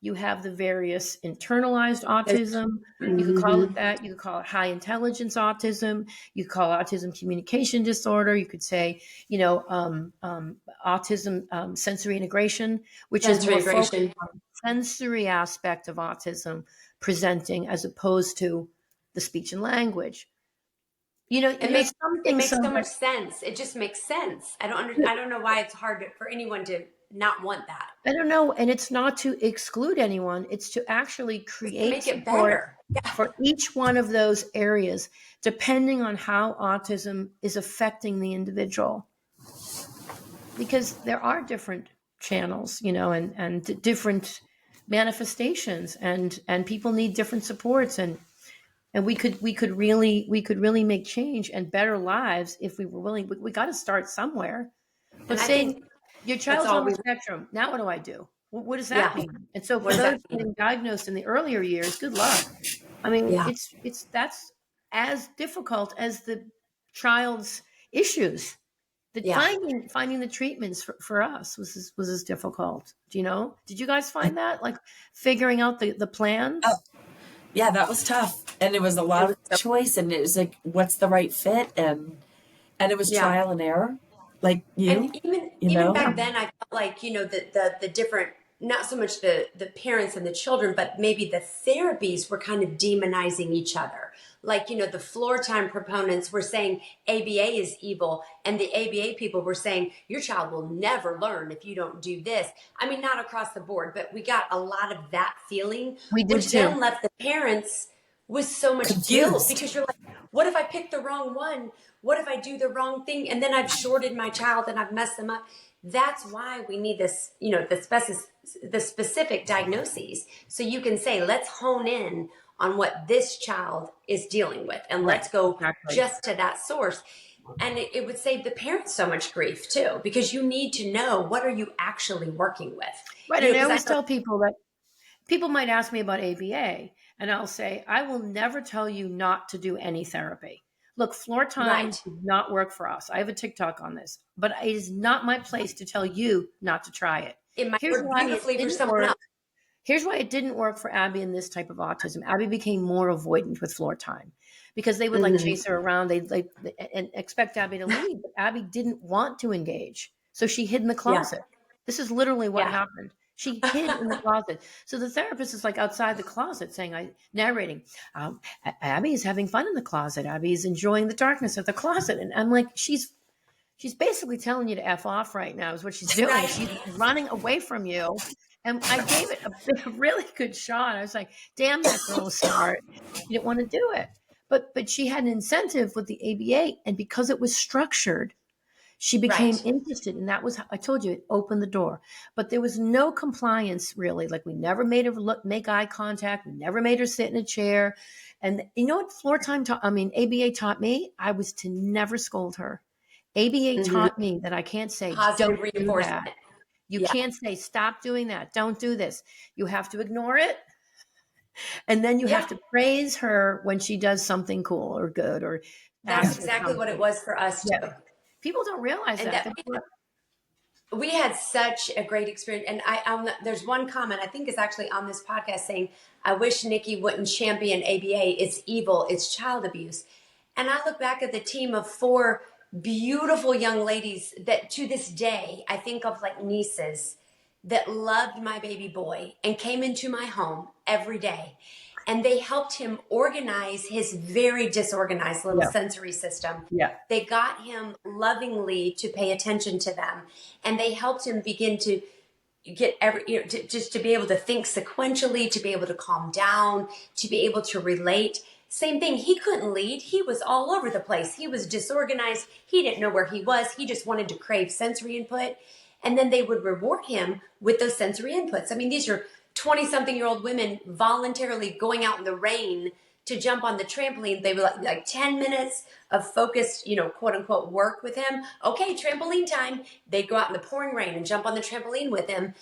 you have the various internalized autism. You could call it that. You could call it high intelligence autism. You could call it autism communication disorder. You could say, autism sensory integration, which is more focused on the sensory aspect of autism presenting as opposed to the speech and language. It makes so much sense. It just makes sense. I don't know why it's hard for anyone to not want that. I don't know. And it's not to exclude anyone. It's to actually create make it better for each one of those areas, depending on how autism is affecting the individual. Because there are different channels, and different manifestations, and people need different supports, and we could really make change and better lives if we were willing. We got to start somewhere. But saying your child's on the spectrum, now what do I do? What does that mean? And so for those getting diagnosed in the earlier years, good luck. I mean, that's as difficult as the child's issues. Finding the treatments for us was as difficult. Did you guys find that, like figuring out the plan? Oh, yeah, that was tough. And it was a lot of choice, and it was like, what's the right fit? And it was trial and error. Like and even back then, I felt like, the different, not so much the parents and the children, but maybe the therapies were kind of demonizing each other. Like, the floor time proponents were saying ABA is evil, and the ABA people were saying your child will never learn if you don't do this. I mean, not across the board, but we got a lot of that feeling, which then left the parents with so much guilt, because you're like, what if I pick the wrong one? What if I do the wrong thing? And then I've shorted my child and I've messed them up. That's why we need this, the specific diagnoses. So you can say, let's hone in on what this child is dealing with, and let's go just to that source. And it would save the parents so much grief too, because you need to know, what are you actually working with? Right. And I always tell people that people might ask me about ABA, and I'll say, I will never tell you not to do any therapy. Look, floor time does not work for us. I have a TikTok on this, but it is not my place to tell you not to try it. It might work beautifully for someone else. Here's why it didn't work for Abby in this type of autism. Abby became more avoidant with floor time because they would chase her around. They and expect Abby to leave, but Abby didn't want to engage. So she hid in the closet. This is literally what happened. She hid in the closet. So the therapist is like outside the closet saying, narrating, Abby is having fun in the closet. Abby is enjoying the darkness of the closet. And I'm like, she's basically telling you to F off right now is what she's doing. Right. She's running away from you. And I gave it a really good shot. I was like, damn, that girl is smart. She didn't want to do it. But she had an incentive with the ABA. And because it was structured, she became Right. interested. And that was, I told you, it opened the door. But there was no compliance really. Like we never made her make eye contact. We never made her sit in a chair. And you know what ABA taught me? I was to never scold her. ABA taught me that I can't say, Positive don't do that. reinforcement. You Yeah. can't say, stop doing that. Don't do this. You have to ignore it. And then you have to praise her when she does something cool or good or That's exactly what it was for us too. People don't realize And that. we had such a great experience. And there's one comment I think is actually on this podcast saying, I wish Nikki wouldn't champion ABA. It's evil. It's child abuse. And I look back at the team of 4 beautiful young ladies that to this day, I think of like nieces that loved my baby boy and came into my home every day. And they helped him organize his very disorganized little sensory system. Yeah. They got him lovingly to pay attention to them. And they helped him begin to get just to be able to think sequentially, to be able to calm down, to be able to relate. Same thing. He couldn't lead. He was all over the place. He was disorganized. He didn't know where he was. He just wanted to crave sensory input. And then they would reward him with those sensory inputs. I mean, these are 20-something-year-old women voluntarily going out in the rain to jump on the trampoline. They were like 10 minutes of focused, quote unquote work with him. Okay, trampoline time. They'd go out in the pouring rain and jump on the trampoline with him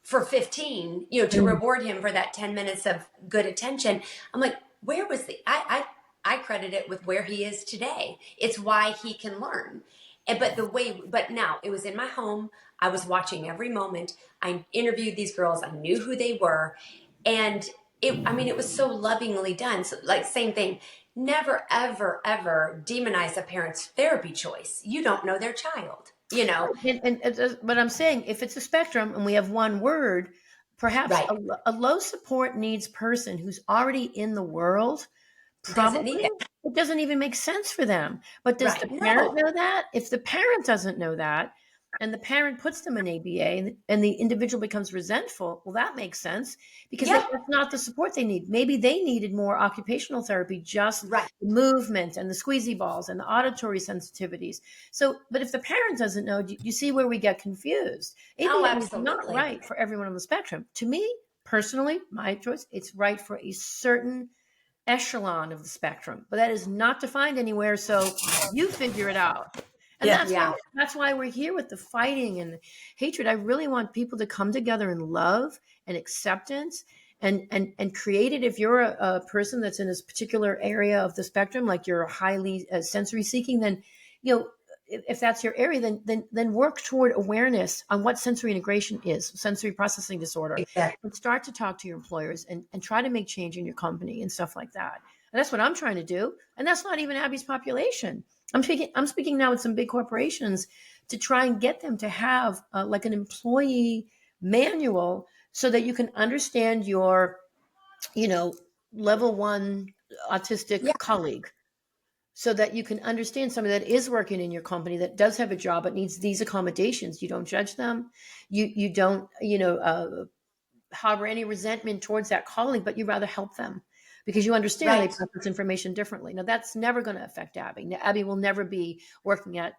for 15, to reward him for that 10 minutes of good attention. I'm like, where was I credit it with where he is today. It's why he can learn. But now it was in my home. I was watching every moment. I interviewed these girls. I knew who they were. And it was so lovingly done. So like same thing, never, ever, ever demonize a parent's therapy choice. You don't know their child, But I'm saying if it's a spectrum and we have one word, perhaps a low support needs person who's already in the world, probably it doesn't even make sense for them. But does the parent know that? If the parent doesn't know that, and the parent puts them in ABA and the individual becomes resentful, well, that makes sense because that's not the support they need. Maybe they needed more occupational therapy, just the movement and the squeezy balls and the auditory sensitivities. So, but if the parent doesn't know, you see where we get confused. ABA is not right for everyone on the spectrum. To me, personally, my choice, it's right for a certain echelon of the spectrum, but that is not defined anywhere. So you figure it out. And that's why we're here with the fighting and the hatred. I really want people to come together in love and acceptance and create it. If you're a person that's in this particular area of the spectrum, like you're highly sensory seeking, then, if that's your area, then work toward awareness on what sensory integration is, sensory processing disorder, and start to talk to your employers and try to make change in your company and stuff like that. And that's what I'm trying to do. And that's not even Abby's population. I'm speaking now with some big corporations to try and get them to have like an employee manual so that you can understand your, level 1 autistic colleague, so that you can understand somebody that is working in your company that does have a job but needs these accommodations. You don't judge them. You don't, harbor any resentment towards that colleague, but you rather help them because you understand they process information differently. Now, that's never going to affect Abby. Now, Abby will never be working at,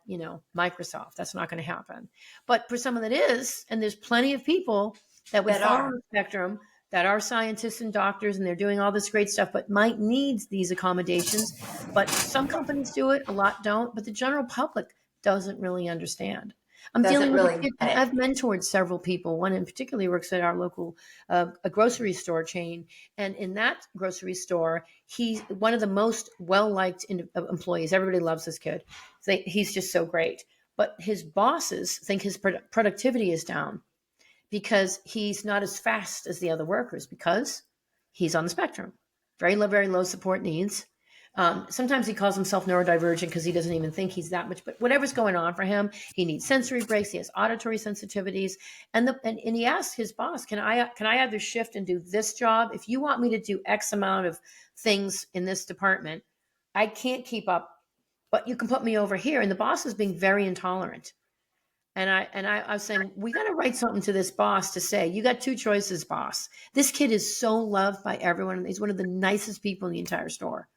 Microsoft. That's not going to happen. But for someone that is, and there's plenty of people that would fall on the spectrum that are scientists and doctors, and they're doing all this great stuff, but might need these accommodations. But some companies do it, a lot don't, but the general public doesn't really understand. I'm dealing with I've mentored several people. One in particular works at our local a grocery store chain. And in that grocery store, he's one of the most well-liked employees. Everybody loves this kid. He's just so great. But his bosses think his productivity is down because he's not as fast as the other workers because he's on the spectrum. Very low support needs. Sometimes he calls himself neurodivergent because he doesn't even think he's that much, but whatever's going on for him, he needs sensory breaks. He has auditory sensitivities. And he asked his boss, can I either shift and do this job? If you want me to do X amount of things in this department, I can't keep up, but you can put me over here. And the boss is being very intolerant. And I was saying, we got to write something to this boss to say, you got two choices, boss. This kid is so loved by everyone. He's one of the nicest people in the entire store.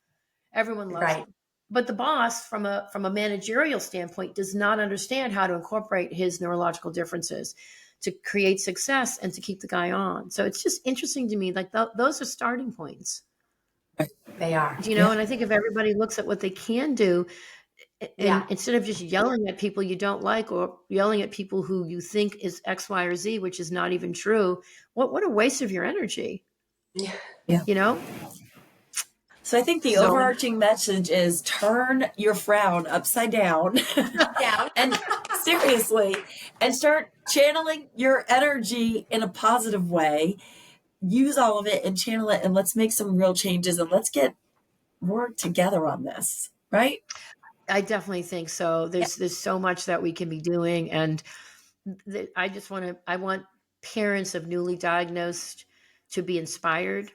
Everyone loves him. But the boss, from a managerial standpoint, does not understand how to incorporate his neurological differences to create success and to keep the guy on. So it's just interesting to me, like those are starting points. They are. And I think if everybody looks at what they can do, and instead of just yelling at people you don't like or yelling at people who you think is X, Y, or Z, which is not even true, what a waste of your energy. Yeah. So I think the overarching message is turn your frown upside down and seriously, and start channeling your energy in a positive way. Use all of it and channel it, and let's make some real changes, and let's work together on this, right? I definitely think so. There's so much that we can be doing, and I want parents of newly diagnosed to be inspired.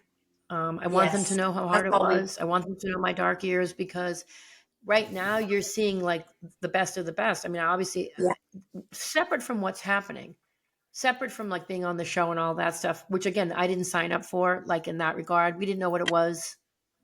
I want them to know how hard it was. I want them to know my dark years, because right now you're seeing like the best of the best. I mean, obviously, separate from what's happening, separate from like being on the show and all that stuff, which again, I didn't sign up for, like in that regard. We didn't know what it was.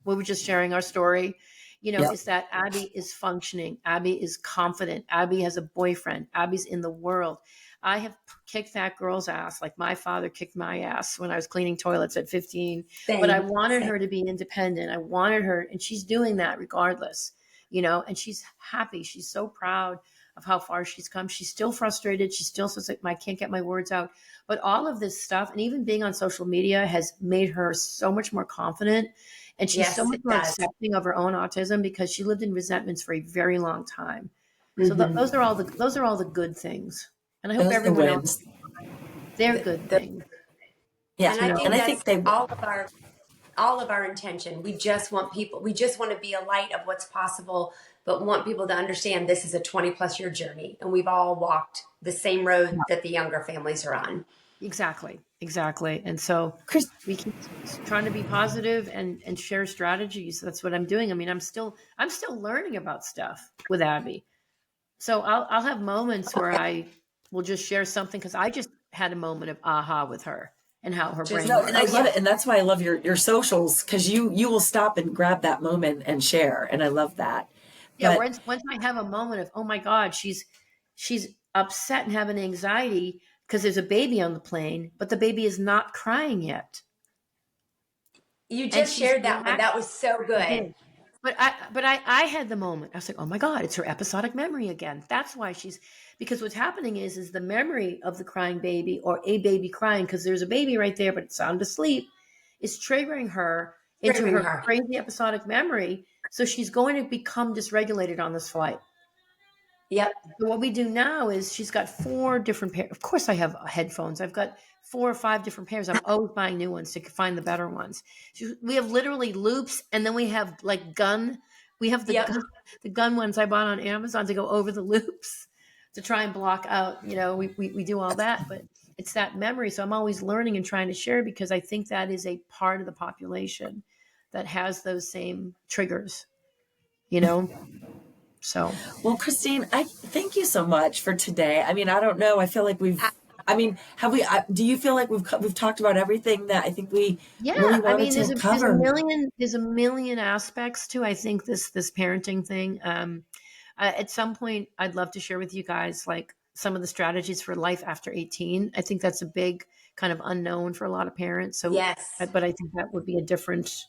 We were just sharing our story. Is that Abby is functioning. Abby is confident. Abby has a boyfriend. Abby's in the world. I have kicked that girl's ass like my father kicked my ass when I was cleaning toilets at 15. But I wanted her to be independent. I wanted her, and she's doing that regardless, and she's happy. She's so proud of how far she's come. She's still frustrated. She still says, I can't get my words out. But all of this stuff, and even being on social media, has made her so much more confident. And she's so much more accepting of her own autism, because she lived in resentments for a very long time. So those are all the good things. And I hope everyone else, they're good things. Yeah. And I think that's all of our intention. We just want to be a light of what's possible, but want people to understand this is a 20+ year journey, and we've all walked the same road that the younger families are on. Exactly. And so we keep trying to be positive and share strategies. That's what I'm doing. I mean, I'm still learning about stuff with Abby. So I'll have moments where I will just share something, because I just had a moment of aha with her and how her brain works. And I love it. And that's why I love your socials, because you will stop and grab that moment and share. And I love that. Yeah. Once I have a moment of, oh my God, she's upset and having anxiety because there's a baby on the plane, but the baby is not crying yet. You just shared that one. That was so good. But I had the moment. I was like, oh my God, it's her episodic memory again. That's why because what's happening is the memory of the crying baby, or a baby crying, because there's a baby right there, but it's sound asleep, is triggering her into her crazy episodic memory. So she's going to become dysregulated on this flight. Yep. So what we do now is she's got 4 different pairs. Of course I have headphones. I've got 4 or 5 different pairs. I'm always buying new ones to find the better ones. We have literally loops, and then we have like gun. We have the gun ones I bought on Amazon to go over the loops to try and block out, we do all that, but it's that memory. So I'm always learning and trying to share, because I think that is a part of the population that has those same triggers, So, well, Christine, I thank you so much for today. I mean, I don't know. I feel like have we? Do you feel like we've talked about everything that I think we really wanted to cover? There's a million aspects to, I think, this parenting thing. At some point, I'd love to share with you guys like some of the strategies for life after 18. I think that's a big kind of unknown for a lot of parents. So, but I think that would be a different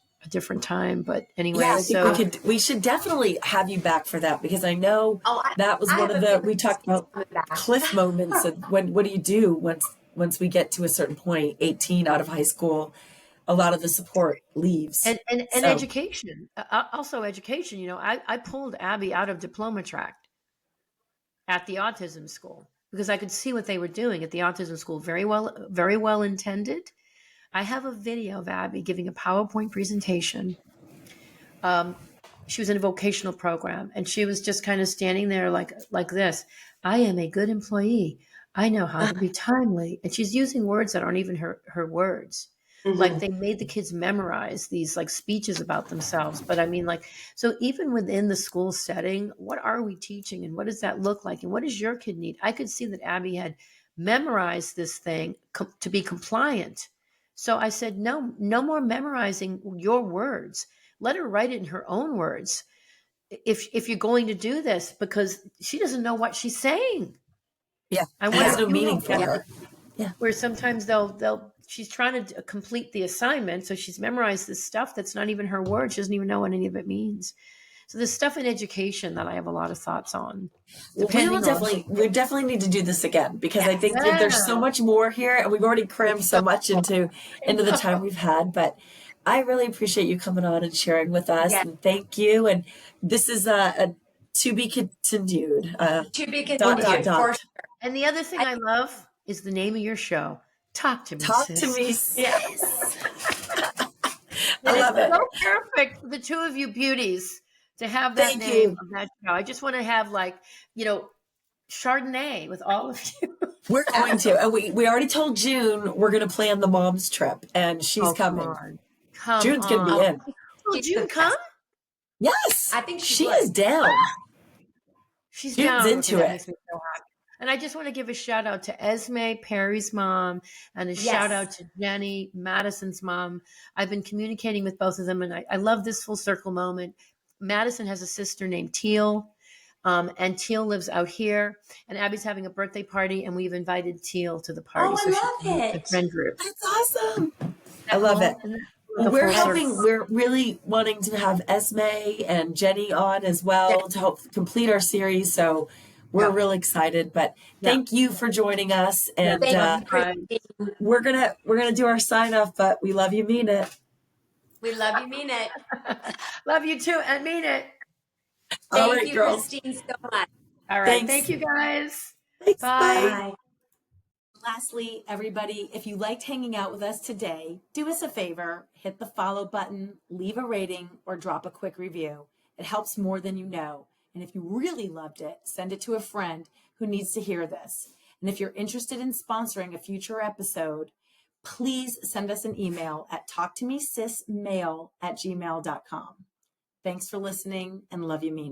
time. But anyway, I think we should definitely have you back for that, because I know that was one of we talked about cliff moments. And what do you do once we get to a certain point, 18, out of high school? A lot of the support leaves. And education, also education. I pulled Abby out of diploma track at the autism school, because I could see what they were doing at the autism school. Very well intended. I have a video of Abby giving a PowerPoint presentation, she was in a vocational program, and she was just kind of standing there like this. I am a good employee. I know how to be timely. And she's using words that aren't even her words. Like they made the kids memorize these like speeches about themselves. But I mean, like, so even within the school setting, what are we teaching and what does that look like? And what does your kid need? I could see that Abby had memorized this thing to be compliant. So I said, no more memorizing your words. Let her write it in her own words. If you're going to do this, because she doesn't know what she's saying. Yeah. I It has no meaning for her. Yeah. Where sometimes she's trying to complete the assignment. So she's memorized this stuff that's not even her word. She doesn't even know what any of it means. So there's stuff in education that I have a lot of thoughts on. Well, we definitely need to do this again, because I think that there's so much more here, and we've already crammed so much into the time we've had. But I really appreciate you coming on and sharing with us, and thank you. And this is a to be continued. To be continued. Dot. And the other thing I love is the name of your show. Talk to me, Talk sis. to me, sis. Yes. I love it. So perfect for the two of you beauties to have that name of that show. I just want to have Chardonnay with all of you. We're going to. And we already told June we're going to plan the mom's trip, and she's coming. June's going to be in. Will June come? Yes. I think she is down. She's June's down. into it. Makes me so happy. And I just want to give a shout out to Esme, Perry's mom, and a shout out to Jenny, Madison's mom. I've been communicating with both of them, and I love this full circle moment. Madison has a sister named Teal, and Teal lives out here. And Abby's having a birthday party, and we've invited Teal to the party. Oh, I love it. The friend group. That's awesome. I love it. We're really wanting to have Esme and Jenny on as well to help complete our series. So we're really excited. But thank you for joining us. And we're gonna do our sign off. But we love you, mean it. We love you, mean it. Love you too, and mean it. Thank you, girls. Christine, so much. All right. Thanks. Thank you, guys. Thanks, bye. Lastly, everybody, if you liked hanging out with us today, do us a favor, hit the follow button, leave a rating, or drop a quick review. It helps more than you know. And if you really loved it, send it to a friend who needs to hear this. And if you're interested in sponsoring a future episode, please send us an email at talktomesismail@gmail.com. Thanks for listening, and love you, mean.